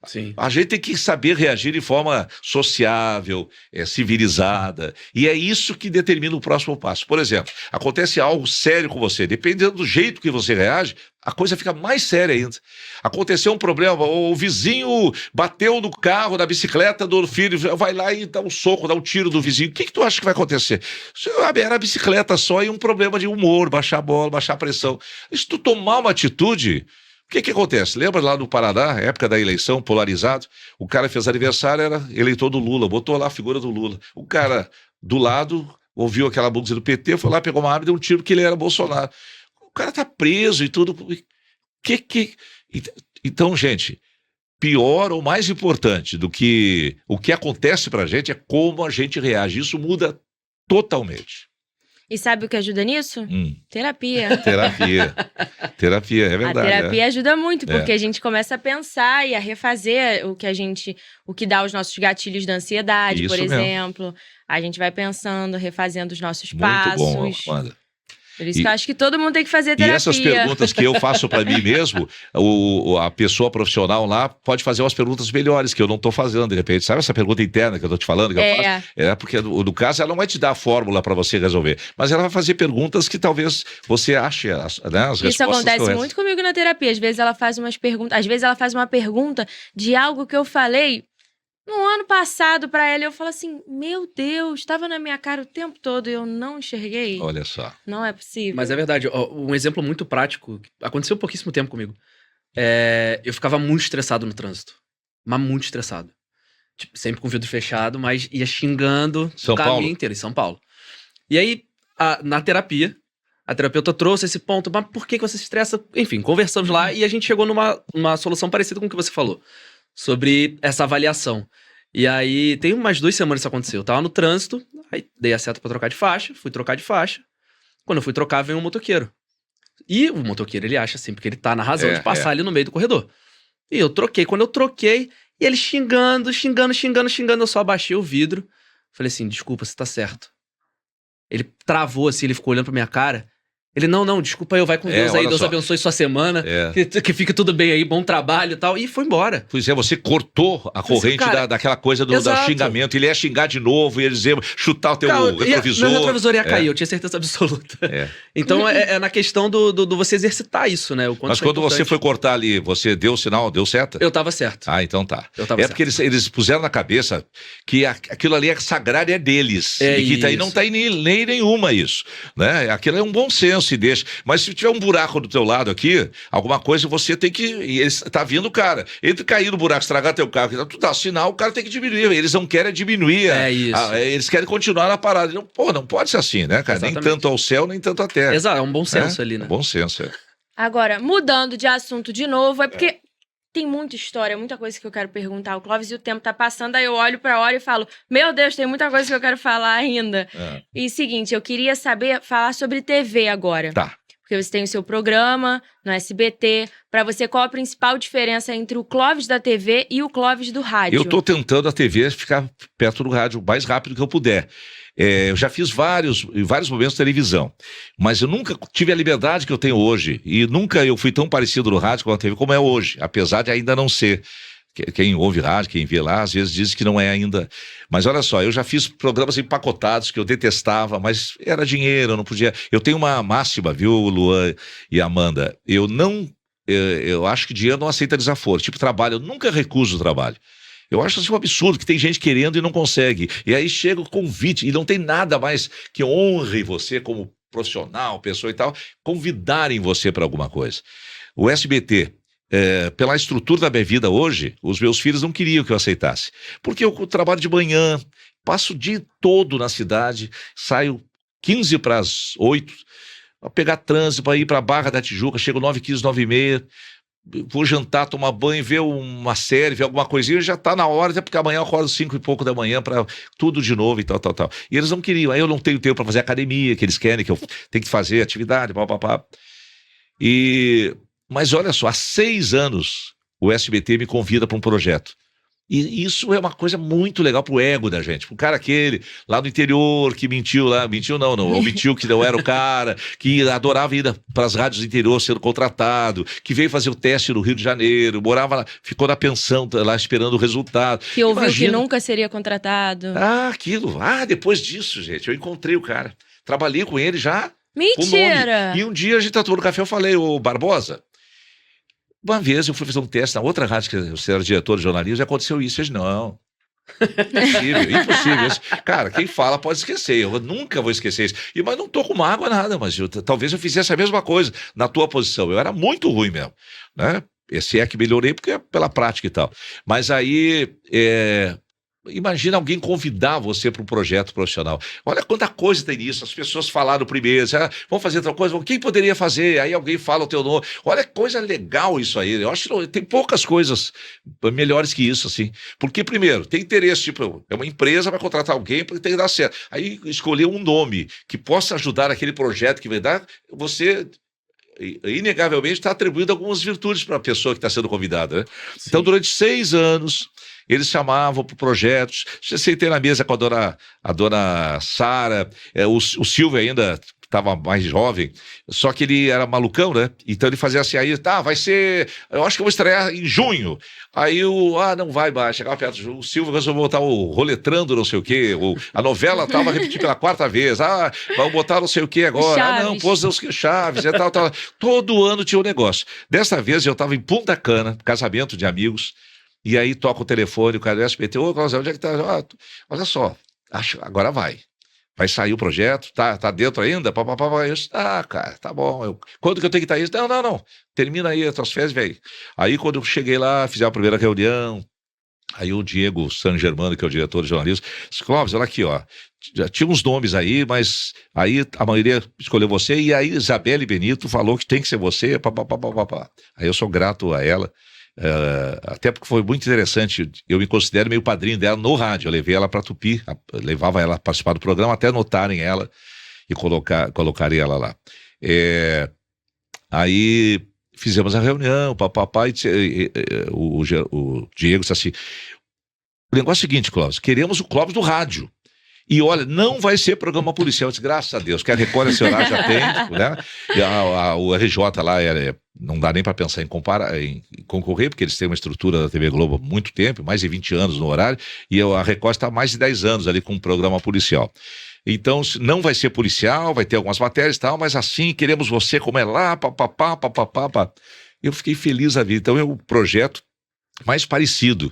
Sim. A gente tem que saber reagir de forma sociável, civilizada. E é isso que determina o próximo passo. Por exemplo, acontece algo sério com você. Dependendo do jeito que você reage, a coisa fica mais séria ainda. Aconteceu um problema, o vizinho bateu no carro, na bicicleta do filho, vai lá e dá um soco, dá um tiro do vizinho. O que tu acha que vai acontecer? Era a bicicleta só e um problema de humor, baixar a bola, baixar a pressão. Se tu tomar uma atitude... O que acontece? Lembra lá no Paraná, época da eleição, polarizado? O cara fez aniversário, era eleitor do Lula, botou lá a figura do Lula. O cara do lado ouviu aquela música do PT, foi lá, pegou uma arma e deu um tiro que ele era Bolsonaro. O cara tá preso e tudo. Então, gente, pior ou mais importante do que o que acontece pra gente é como a gente reage. Isso muda totalmente. E sabe o que ajuda nisso? Terapia. Terapia, é verdade. A terapia ajuda muito, porque a gente começa a pensar e a refazer o que dá os nossos gatilhos da ansiedade, Isso por mesmo. exemplo. A gente vai pensando, refazendo os nossos Muito passos. bom, Amanda. Por isso que eu acho que todo mundo tem que fazer terapia. E essas perguntas que eu faço para mim mesmo, a pessoa profissional lá pode fazer umas perguntas melhores que eu não estou fazendo, de repente. Sabe essa pergunta interna que eu estou te falando? Que eu faço? Porque no caso ela não vai te dar a fórmula para você resolver, mas ela vai fazer perguntas que talvez você ache as respostas Isso acontece corretas. muito comigo na terapia. Às vezes ela faz uma pergunta de algo que eu falei no ano passado pra ela, eu falo assim, meu Deus, estava na minha cara o tempo todo e eu não enxerguei. Olha só. Não é possível. Mas é verdade, um exemplo muito prático, aconteceu pouquíssimo tempo comigo. Eu ficava muito estressado no trânsito. Mas muito estressado. Tipo, sempre com o vidro fechado, mas ia xingando São o caminho Paulo? inteiro, em São Paulo. E aí, na terapia, a terapeuta trouxe esse ponto, mas por que você se estressa? Enfim, conversamos lá e a gente chegou numa solução parecida com o que você falou. Sobre essa avaliação. E aí, tem umas 2 semanas isso aconteceu. Eu tava no trânsito, aí dei a seta pra trocar de faixa, fui trocar de faixa. Quando eu fui trocar, veio um motoqueiro. E o motoqueiro, ele acha assim, porque ele tá na razão de passar ali no meio do corredor. E eu troquei. Quando eu troquei, e ele xingando, eu só abaixei o vidro. Falei assim, desculpa, você tá certo. Ele travou assim, ele ficou olhando pra minha cara. Ele, não, desculpa aí, vai com Deus aí, Deus abençoe sua semana, que fique tudo bem aí, bom trabalho e tal, e foi embora. Pois é, você cortou a corrente daquela coisa do xingamento, ele ia xingar de novo, ia dizer, chutar o teu retrovisor. Meu retrovisor ia cair, eu tinha certeza absoluta. Então é na questão do você exercitar isso, né? Mas quando você foi cortar ali, você deu o sinal, deu certo? Eu tava certo. Ah, então tá. Porque eles puseram na cabeça que aquilo ali é sagrado, é deles. E que aí não tá em lei nenhuma isso, né? Aquilo é um bom senso. Se deixa. Mas se tiver um buraco do teu lado aqui, alguma coisa você tem que... Tá vindo o cara. Entre cair no buraco, estragar teu carro, tu dá sinal, o cara tem que diminuir. Eles não querem diminuir. Eles querem continuar na parada. Não pode ser assim, né, cara? Exatamente. Nem tanto ao céu, nem tanto à terra. Exato, é um bom senso ali, né? Bom senso, Agora, mudando de assunto de novo, é porque... Tem muita história, muita coisa que eu quero perguntar ao Clóvis e o tempo tá passando, aí eu olho pra hora e falo, meu Deus, tem muita coisa que eu quero falar ainda. E seguinte, eu queria falar sobre TV agora. Tá. Porque você tem o seu programa no SBT. Pra você, qual a principal diferença entre o Clóvis da TV e o Clóvis do rádio? Eu tô tentando a TV ficar perto do rádio o mais rápido que eu puder. Eu já fiz vários momentos de televisão, mas eu nunca tive a liberdade que eu tenho hoje, e nunca eu fui tão parecido no rádio com a TV como é hoje, apesar de ainda não ser. Quem ouve rádio, quem vê lá, às vezes diz que não é ainda. Mas olha só, eu já fiz programas empacotados que eu detestava, mas era dinheiro, eu não podia. Eu tenho uma máxima, viu, Luan e Amanda? Eu acho que dinheiro não aceita desaforo. Tipo, trabalho, eu nunca recuso o trabalho. Eu acho assim um absurdo que tem gente querendo e não consegue. E aí chega o convite, e não tem nada mais que honre você como profissional, pessoa e tal, convidarem você para alguma coisa. O SBT, pela estrutura da minha vida hoje, os meus filhos não queriam que eu aceitasse. Porque eu trabalho de manhã, passo o dia todo na cidade, saio 15 para as 8, para pegar trânsito, para ir para a Barra da Tijuca, chego 9h15, 9h30, vou jantar, tomar banho, ver uma série, ver alguma coisinha, já tá na hora, até porque amanhã eu acordo 5 e pouco da manhã para tudo de novo e tal. E eles não queriam, aí eu não tenho tempo para fazer academia, que eles querem que eu tenha que fazer atividade, papapá. Mas olha só, há 6 anos o SBT me convida para um projeto. E isso é uma coisa muito legal pro ego da gente. O cara aquele lá do interior que mentiu omitiu que não era o cara, que adorava ir para as rádios do interior sendo contratado, que veio fazer o teste no Rio de Janeiro, morava lá, ficou na pensão lá esperando o resultado. Que ouviu que nunca seria contratado. Depois disso, gente, eu encontrei o cara. Trabalhei com ele já. Mentira! E um dia a gente tá tomando café, eu falei, ô Barbosa, uma vez eu fui fazer um teste na outra rádio, que você era diretor de jornalismo, e aconteceu isso. Eu disse, não, impossível. Cara, quem fala pode esquecer, eu nunca vou esquecer isso. Mas não tô com mágoa nada, mas talvez eu fizesse a mesma coisa na tua posição. Eu era muito ruim mesmo, né? Esse é que melhorei porque é pela prática e tal. Mas aí, imagina alguém convidar você para um projeto profissional. Olha quanta coisa tem nisso. As pessoas falaram primeiro, vamos fazer outra coisa, quem poderia fazer? Aí alguém fala o teu nome. Olha que coisa legal isso aí. Eu acho que tem poucas coisas melhores que isso, assim. Porque, primeiro, tem interesse, tipo, é uma empresa, vai contratar alguém porque tem que dar certo. Aí escolher um nome que possa ajudar aquele projeto que vai dar, você inegavelmente está atribuindo algumas virtudes para a pessoa que está sendo convidada, né? Então, durante 6 anos, eles chamavam para projetos. Sentei na mesa com a dona Sara, o Silvio ainda estava mais jovem, só que ele era malucão, né? Então ele fazia assim, aí, vai ser, eu acho que eu vou estrear em junho. Aí não vai, chegava perto, o Silvio resolveu botar o Roletrando, não sei o quê, a novela estava repetida pela 4ª vez, vamos botar não sei o quê agora, Chaves. Pôs os Chaves e tal. Todo ano tinha um negócio. Dessa vez eu estava em Punta Cana, casamento de amigos, e aí toca o telefone, o cara do SBT, ô, Cláudio, onde é que tá? Olha só, agora vai sair o projeto, tá dentro ainda? Cara, tá bom. Quando que eu tenho que estar isso? Não, termina aí as tuas férias, velho. Aí quando eu cheguei lá, fiz a primeira reunião, aí o Diego San Germano, que é o diretor de jornalismo, disse, Clóvis, olha aqui, ó, já tinha uns nomes aí, mas aí a maioria escolheu você, e aí Isabelle Benito falou que tem que ser você, Aí eu sou grato a ela, até porque foi muito interessante, eu me considero meio padrinho dela no rádio, eu levei ela para Tupi, levava ela a participar do programa até anotarem ela e colocarem ela lá. Aí fizemos a reunião, o Diego disse assim, o negócio é o seguinte, Clóvis, queremos o Clóvis do rádio. E olha, não vai ser programa policial. Eu disse, graças a Deus, que a Record esse horário já tem, né? E o RJ lá, não dá nem para pensar em concorrer, porque eles têm uma estrutura da TV Globo há muito tempo, mais de 20 anos no horário, e a Record está há mais de 10 anos ali com um programa policial. Então, não vai ser policial, vai ter algumas matérias e tal, mas assim, queremos você como é lá, papapá. Eu fiquei feliz a vida. Então, é o projeto mais parecido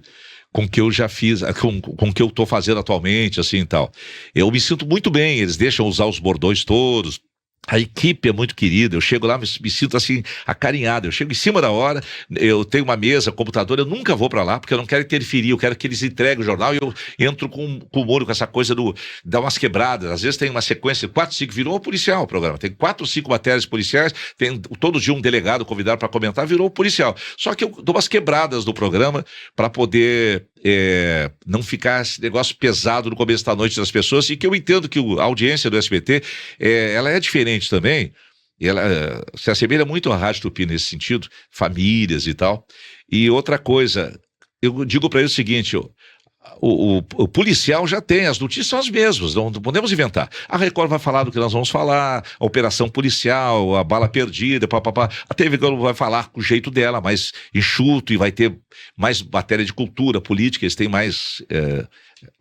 com o que eu já fiz, com o que eu estou fazendo atualmente, assim e tal. Eu me sinto muito bem, eles deixam usar os bordões todos. A equipe é muito querida, eu chego lá, me sinto assim, acarinhado, eu chego em cima da hora, eu tenho uma mesa, computador, eu nunca vou pra lá, porque eu não quero interferir, eu quero que eles entreguem o jornal, e eu entro com o molho, com essa coisa dar umas quebradas, às vezes tem uma sequência de 4, 5, virou policial o programa, tem 4 ou 5 matérias policiais, tem todo dia um delegado convidado para comentar, virou policial, só que eu dou umas quebradas no programa para poder não ficar esse negócio pesado no começo da noite das pessoas, e que eu entendo que a audiência do SBT, ela é diferente também, ela se assemelha muito à Rádio Tupi nesse sentido, famílias e tal. E outra coisa, eu digo para ele o seguinte, o policial já tem, as notícias são as mesmas, não podemos inventar. A Record vai falar do que nós vamos falar, a operação policial, a bala perdida, papapá. A TV Globo vai falar com o jeito dela, mais enxuto, e vai ter mais matéria de cultura, política, eles têm mais,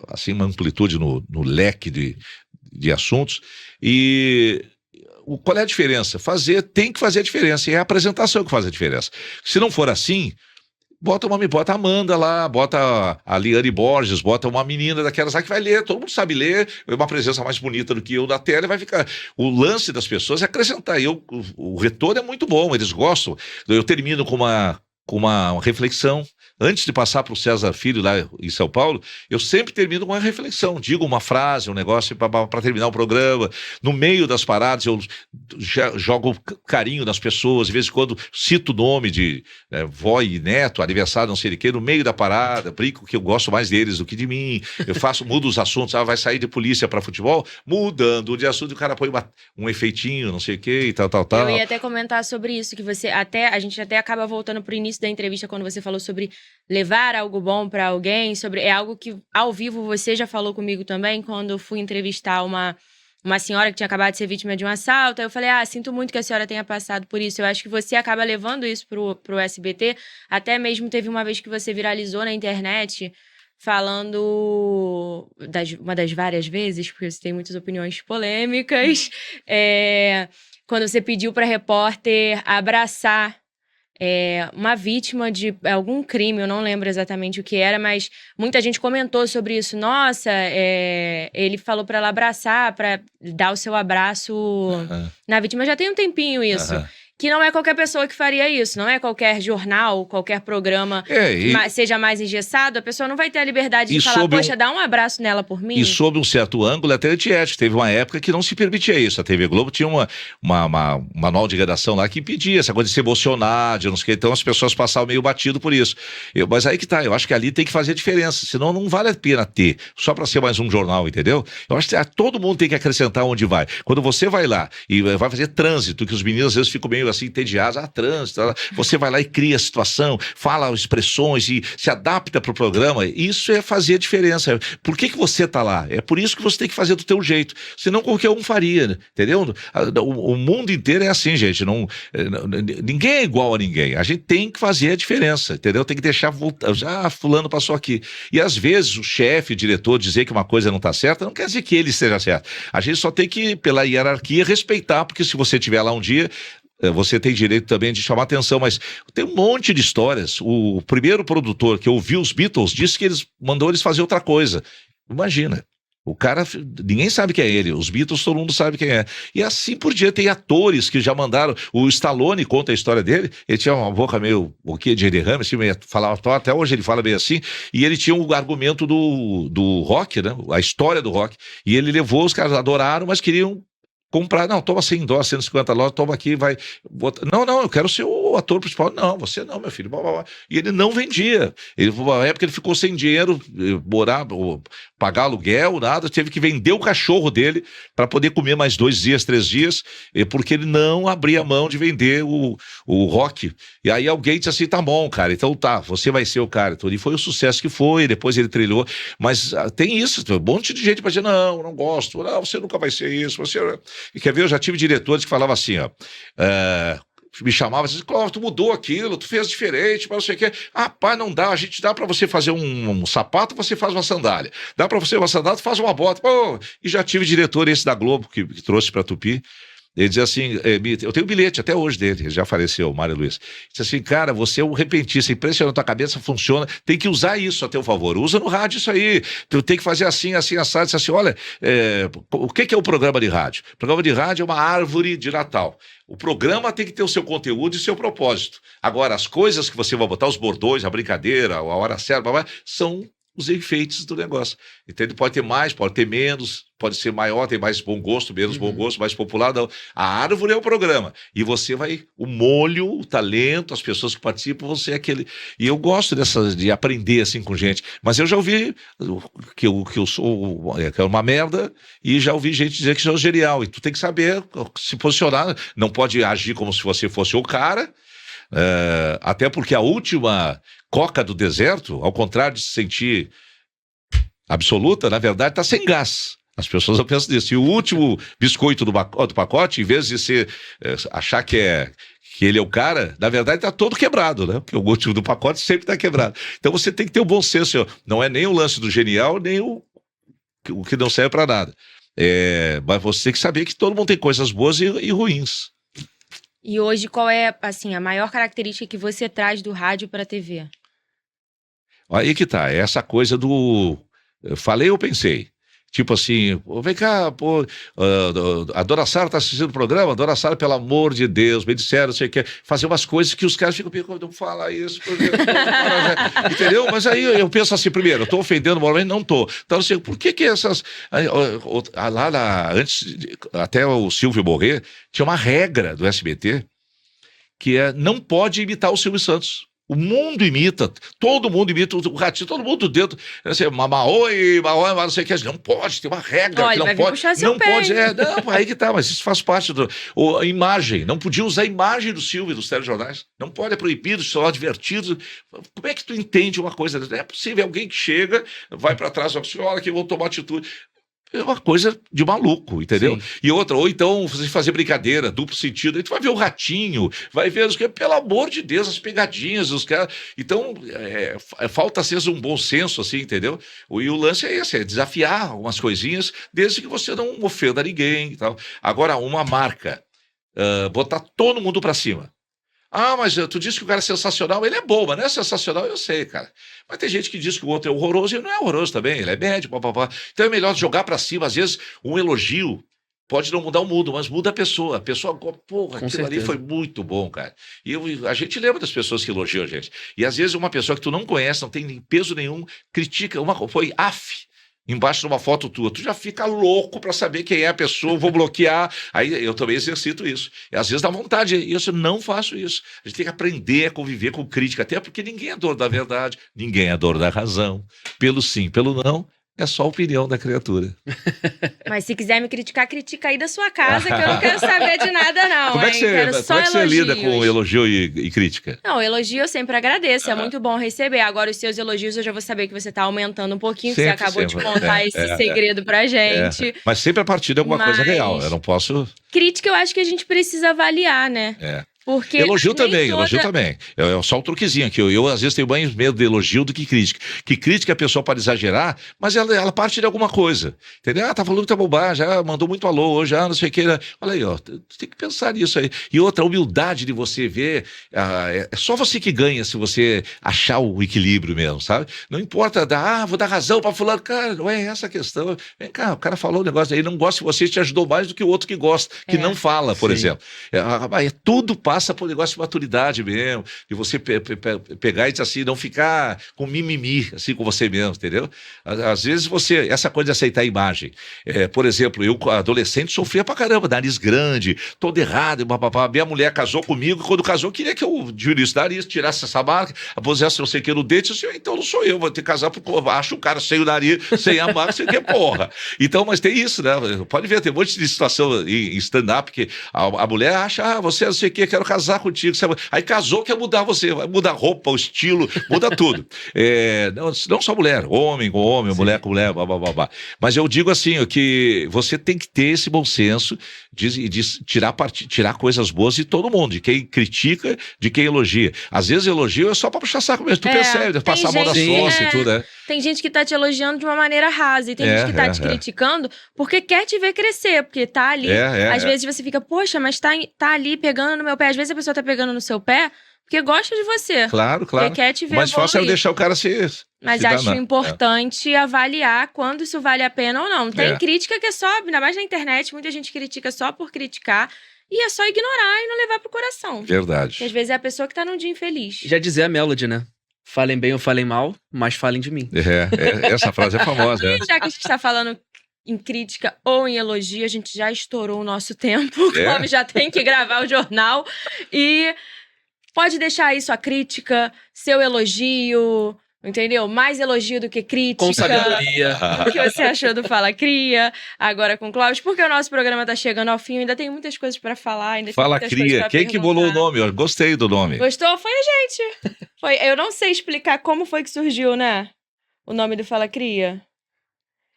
assim, uma amplitude no leque de assuntos. E qual é a diferença? Tem que fazer a diferença, e é a apresentação que faz a diferença. Se não for assim, bota a Amanda lá, bota a Liane Borges, bota uma menina daquelas lá que vai ler, todo mundo sabe ler, é uma presença mais bonita do que eu da tela, e vai ficar. O lance das pessoas é acrescentar, o retorno é muito bom, eles gostam. Eu termino com uma reflexão. Antes de passar para o César Filho lá em São Paulo, eu sempre termino com uma reflexão, digo uma frase, um negócio para terminar o programa. No meio das paradas eu jogo carinho nas pessoas, de vez em quando cito o nome de vó e neto, aniversário, não sei de quê, no meio da parada, brinco que eu gosto mais deles do que de mim, mudo os assuntos, vai sair de polícia para futebol, mudando de assunto, o cara põe um efeitinho, não sei o quê, e tal. Eu ia até comentar sobre isso, que a gente até acaba voltando pro início da entrevista, quando você falou sobre levar algo bom para alguém, é algo que ao vivo você já falou comigo também, quando eu fui entrevistar uma senhora que tinha acabado de ser vítima de um assalto. Aí eu falei, sinto muito que a senhora tenha passado por isso. Eu acho que você acaba levando isso pro SBT. Até mesmo teve uma vez que você viralizou na internet falando, uma das várias vezes, porque você tem muitas opiniões polêmicas, quando você pediu pra repórter abraçar uma vítima de algum crime, eu não lembro exatamente o que era, mas muita gente comentou sobre isso. Nossa, ele falou pra ela abraçar, pra dar o seu abraço na vítima. Já tem um tempinho isso. Que não é qualquer pessoa que faria isso, não é qualquer jornal, qualquer programa seja mais engessado, a pessoa não vai ter a liberdade de falar, poxa, dá um abraço nela por mim. E sob um certo ângulo, até antiético. Teve uma época que não se permitia isso. A TV Globo tinha uma manual de redação lá que impedia essa coisa de se emocionar, de não sei o que, então as pessoas passavam meio batido por isso. Mas aí que tá, eu acho que ali tem que fazer diferença, senão não vale a pena ter, só pra ser mais um jornal, entendeu? Eu acho que todo mundo tem que acrescentar onde vai. Quando você vai lá e vai fazer trânsito, que os meninos às vezes ficam meio assim, entediados, trânsito, você vai lá e cria a situação, fala expressões e se adapta pro programa, isso é fazer a diferença. Por que você tá lá? É por isso que você tem que fazer do teu jeito, senão qualquer um faria, né? Entendeu? O mundo inteiro é assim, gente, ninguém é igual a ninguém, a gente tem que fazer a diferença, entendeu? Tem que deixar voltar, fulano passou aqui, e às vezes o chefe, o diretor dizer que uma coisa não tá certa, não quer dizer que ele esteja certo, a gente só tem que, pela hierarquia, respeitar, porque se você estiver lá um dia, você tem direito também de chamar atenção, mas tem um monte de histórias. O primeiro produtor que ouviu os Beatles disse que mandou eles fazer outra coisa. Imagina. O cara, ninguém sabe quem é ele, os Beatles todo mundo sabe quem é. E assim por diante, tem atores que já mandaram, o Stallone conta a história dele, ele tinha uma boca meio, o que, de derrame, assim, falava, até hoje ele fala meio assim, e ele tinha um argumento do rock, né, a história do rock, e ele levou, os caras adoraram, mas queriam comprar, não, toma 100 dólares, 150 dólares, toma aqui, vai. Não, eu quero ser o ator principal. Não, você não, meu filho. Blá, blá, blá. E ele não vendia. Na época ele ficou sem dinheiro, pagar aluguel, nada, teve que vender o cachorro dele para poder comer mais 2 dias, 3 dias, porque ele não abria mão de vender o rock. E aí alguém disse assim, tá bom, cara, então tá, você vai ser o cara. Então, e foi o sucesso que foi, depois ele trilhou. Mas tem isso, um monte de gente para dizer, não gosto, não, você nunca vai ser isso, você... E quer ver, eu já tive diretores que falavam assim, me chamava assim, Clóvis, tu mudou aquilo, tu fez diferente, mas não sei o quê. Pai, não dá, a gente dá pra você fazer um sapato, você faz uma sandália. Dá pra você uma sandália, tu faz uma bota. Pô. E já tive diretor esse da Globo, que trouxe pra Tupi. Ele dizia assim, eu tenho um bilhete até hoje dele, ele já faleceu, o Mário Luiz. Ele disse assim, cara, você é um repentista, impressionante, tua cabeça funciona, tem que usar isso a teu favor, usa no rádio isso aí, tu tem que fazer assim, assado, disse assim, olha, o que é o programa de rádio? O programa de rádio é uma árvore de Natal. O programa tem que ter o seu conteúdo e o seu propósito. Agora, as coisas que você vai botar, os bordões, a brincadeira, a hora certa, são os enfeites do negócio. Entende? Pode ter mais, pode ter menos, pode ser maior, tem mais bom gosto, menos bom gosto, mais popular, não. A árvore é o programa. E você vai, o molho, o talento, as pessoas que participam, você é aquele... E eu gosto de aprender assim com gente. Mas eu já ouvi que eu sou que é uma merda e já ouvi gente dizer que sou genial. E tu tem que saber se posicionar. Não pode agir como se você fosse o cara. Até porque a última coca do deserto, ao contrário de se sentir absoluta, na verdade está sem gás. As pessoas não pensam nisso. E o último biscoito do pacote, em vez de achar que ele é o cara, na verdade está todo quebrado, né? Porque o último do pacote sempre está quebrado. Então você tem que ter o bom senso. Não é nem o lance do genial, nem o que não serve para nada. Mas você tem que saber que todo mundo tem coisas boas e ruins. E hoje, qual é, assim, a maior característica que você traz do rádio para a TV? Aí que tá, essa coisa do... Falei ou pensei? Tipo assim, vem cá, pô, a Dona Sara tá assistindo o programa, Dona Sara, pelo amor de Deus, me disseram, não sei o que, fazer umas coisas que os caras ficam, não fala isso, entendeu? Mas aí eu penso assim, primeiro, eu tô ofendendo moralmente, não tô. Então, assim, por que essas... Antes, até o Silvio morrer, tinha uma regra do SBT, que não pode imitar o Silvio Santos. O mundo imita, todo mundo imita o Ratinho, todo mundo dentro, assim, Maoi, não sei o que, não pode, tem uma regra. Olha, que não pode, não pode, não, aí que tá, mas isso faz parte a imagem, não podia usar a imagem do Silvio dos telejornais, não pode, é proibido, só divertido. Como é que tu entende uma coisa dessa? Não é possível, alguém que chega, vai para trás, olha que vou tomar atitude. É uma coisa de maluco, entendeu? Sim. E outra, ou então você fazer brincadeira, duplo sentido, aí tu vai ver o Ratinho, vai ver os que, pelo amor de Deus, as pegadinhas, os caras. Então, falta às vezes um bom senso, assim, entendeu? E o lance é esse, é desafiar algumas coisinhas, desde que você não ofenda ninguém e tal. Agora, uma marca, botar todo mundo pra cima. Ah, mas tu disse que o cara é sensacional, ele é bom, mas não é sensacional, eu sei, cara. Mas tem gente que diz que o outro é horroroso e ele não é horroroso também, ele é médio, papapá. Então é melhor jogar pra cima, às vezes um elogio pode não mudar o mundo, mas muda a pessoa. A pessoa, porra, aquilo ali foi muito bom, cara. E a gente lembra das pessoas que elogiam a gente. E às vezes uma pessoa que tu não conhece, não tem nem peso nenhum, critica, foi embaixo de uma foto tua, tu já fica louco pra saber quem é a pessoa, vou bloquear. Aí eu também exercito isso. E às vezes dá vontade, e eu não faço isso. A gente tem que aprender a conviver com crítica, até porque ninguém é dono da verdade, ninguém é dono da razão. Pelo sim, pelo não, é só a opinião da criatura. Mas se quiser me criticar, critica aí da sua casa, que eu não quero saber de nada, não. Como é que você lida com elogio e crítica? Não, elogio eu sempre agradeço, é muito bom receber. Agora, os seus elogios eu já vou saber que você tá aumentando um pouquinho, sempre, que você acabou de contar esse segredo pra gente. Mas sempre a partir de alguma coisa real, eu não posso... Crítica eu acho que a gente precisa avaliar, né? Porque elogio também. É só um truquezinho aqui. Eu às vezes tenho mais medo de elogio do que crítica. Que crítica a pessoa pode exagerar, mas ela parte de alguma coisa. Entendeu? Tá falando muita bobagem, mandou muito alô hoje, não sei o que. Olha aí, ó, tu tem que pensar nisso aí. E outra, a humildade de você ver, é só você que ganha se você achar o equilíbrio mesmo, sabe? Não importa, vou dar razão pra fulano. Cara, não é essa a questão. Vem cá, o cara falou um negócio aí, não gosta de você, te ajudou mais do que o outro que gosta, que não fala, por exemplo. Tudo passa por um negócio de maturidade mesmo, de você pegar e dizer assim, não ficar com mimimi, assim com você mesmo, entendeu? Às vezes essa coisa de aceitar a imagem. Por exemplo, eu, adolescente, sofria pra caramba, nariz grande, todo errado, minha mulher casou comigo, e quando casou, queria que eu diminuísse o nariz, tirasse essa marca, pusesse não sei o que no dente, assim, então não sou eu, vou ter que casar porque eu acho o cara sem o nariz, sem a marca, sem que porra. Então, mas tem isso, né? Pode ver, tem um monte de situação em stand-up que a mulher acha, você não sei o que, quero casar contigo. Aí casou, quer mudar você, vai mudar a roupa, o estilo, muda tudo. Não só mulher, homem com homem, sim, mulher com mulher, blá. Mas eu digo assim, que você tem que ter esse bom senso de tirar coisas boas de todo mundo, de quem critica, de quem elogia. Às vezes elogio é só pra puxar saco mesmo, tu percebe, passar a mão na sonsa e tudo, né? Tem gente que tá te elogiando de uma maneira rasa e tem gente que tá te criticando porque quer te ver crescer, porque tá ali. Às vezes você fica, poxa, mas tá ali pegando no meu pé. Às vezes a pessoa tá pegando no seu pé porque gosta de você. Claro. Porque quer te ver mais fácil é deixar o cara se Mas acho importante avaliar quando isso vale a pena ou não. Tem crítica que é só, ainda mais na internet, muita gente critica só por criticar. E é só ignorar e não levar pro coração. Verdade. Porque às vezes é a pessoa que tá num dia infeliz. Já dizia a Melody, né? Falem bem ou falem mal, mas falem de mim. Essa frase é famosa, né? Já que a gente tá falando em crítica ou em elogio, a gente já estourou o nosso tempo. O Clóvis já tem que gravar o jornal. E pode deixar aí sua crítica, seu elogio, entendeu? Mais elogio do que crítica. Com sabedoria. O que você achou do Fala Cria, agora com o Clóvis, porque o nosso programa tá chegando ao fim, ainda tem muitas coisas pra falar, ainda Fala tem muitas coisas Cria. pra Quem que bolou o perguntar. nome? Eu gostei do nome. Gostou? Foi a gente. Eu não sei explicar como foi que surgiu, né? O nome do Fala Cria.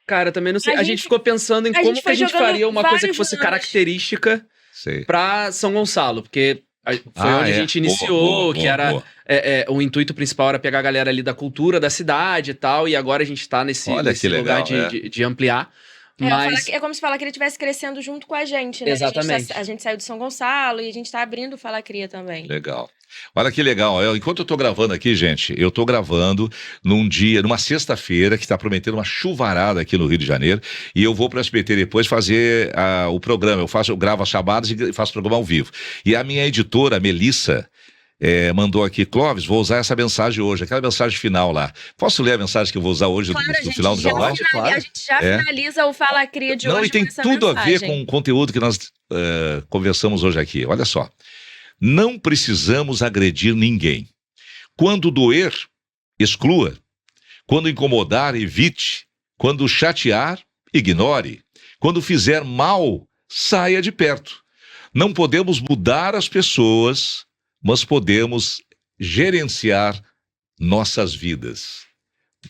Cara, também não sei. A A gente gente- ficou pensando em a como gente que foi a gente jogando faria uma coisa que vários fosse nomes. característica Sei. pra São Gonçalo, porque foi onde a gente iniciou, que era o intuito principal era pegar a galera ali da cultura da cidade e tal, e agora a gente tá nesse Olha que lugar legal, de ampliar. É, Mas é como se o Fala Cria estivesse crescendo junto com a gente, né? Exatamente. A gente saiu de São Gonçalo e a gente tá abrindo o Fala Cria também. Legal. Olha que legal. Enquanto eu tô gravando aqui, gente, eu tô gravando numa sexta-feira, que tá prometendo uma chuvarada aqui no Rio de Janeiro, e eu vou pro SBT depois fazer o programa. Eu gravo as chamadas e faço o programa ao vivo. E a minha editora, a Melissa, mandou aqui: Clóvis, vou usar essa mensagem hoje, aquela mensagem final lá. Posso ler a mensagem que eu vou usar hoje Claro, no final do jornal? Claro. A gente já finaliza o Fala Cria de Não, hoje e tem com essa tudo a ver mensagem. com o conteúdo que nós conversamos hoje aqui. Olha só. Não precisamos agredir ninguém. Quando doer, exclua. Quando incomodar, evite. Quando chatear, ignore. Quando fizer mal, saia de perto. Não podemos mudar as pessoas, mas podemos gerenciar nossas vidas.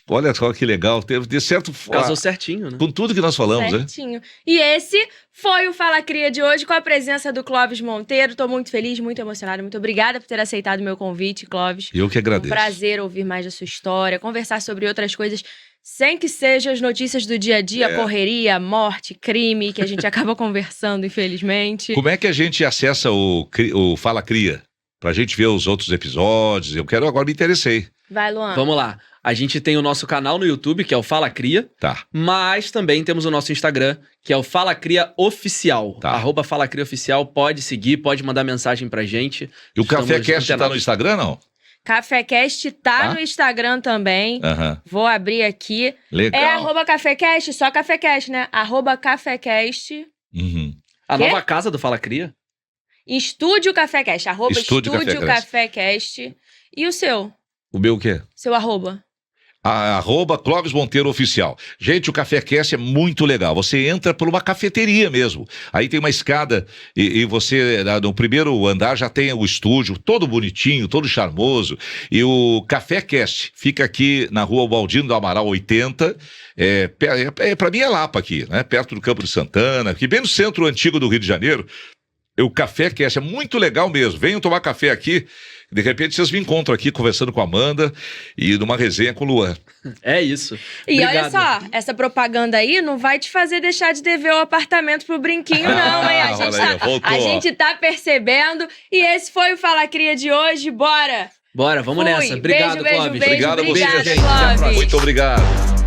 Olha só que legal, de certo casou certinho, né? com tudo que nós falamos, né? Certinho. E esse foi o Fala Cria de hoje, com a presença do Clóvis Monteiro. Tô muito feliz, muito emocionada. Muito obrigada por ter aceitado o meu convite, Clóvis. Eu que Um agradeço. prazer ouvir mais da sua história, conversar sobre outras coisas, sem que sejam as notícias do dia a dia, correria, morte, crime, que a gente acaba conversando, infelizmente. Como é que a gente acessa o Fala Cria? Pra gente ver os outros episódios. Agora me interessei. Vai, Luan. Vamos lá. A gente tem o nosso canal no YouTube, que é o Fala Cria, Tá. mas também temos o nosso Instagram, que é o Fala Cria Oficial. Tá. @Fala Cria Oficial, pode seguir, pode mandar mensagem pra gente. E o Estamos Café Cast tá antenados. no Instagram, não? CaféCast tá Tá. no Instagram também. Aham. Vou abrir aqui. Legal. É @CaféCast, só CaféCast, né? @CaféCast. Uhum. A Quê? nova casa do Fala Cria. Estúdio CaféCast. Estúdio Estúdio CaféCast. E o seu? O meu o quê? Seu arroba? @Clóvis Monteiro Oficial. Gente, o Café Cast é muito legal. Você entra por uma cafeteria mesmo. Aí tem uma escada e você, no primeiro andar, já tem o estúdio, todo bonitinho, todo charmoso. E o Café Cast fica aqui na rua Baldino do Amaral 80. Pra mim é Lapa aqui, né? Perto do Campo de Santana, aqui bem no centro antigo do Rio de Janeiro. O Café Cast é muito legal mesmo. Venham tomar café aqui. De repente vocês me encontram aqui conversando com a Amanda e numa resenha com o Luan. É isso. E olha Obrigado. só, essa propaganda aí não vai te fazer deixar de dever o apartamento pro Brinquinho, não, hein? olha aí, voltou. A gente tá percebendo. E esse foi o Fala Cria de hoje. Bora! Bora, vamos Fui. nessa. Obrigado, Beijo, Clóvis. beijo, Obrigado a você, obrigada, gente. Clóvis. Muito obrigado.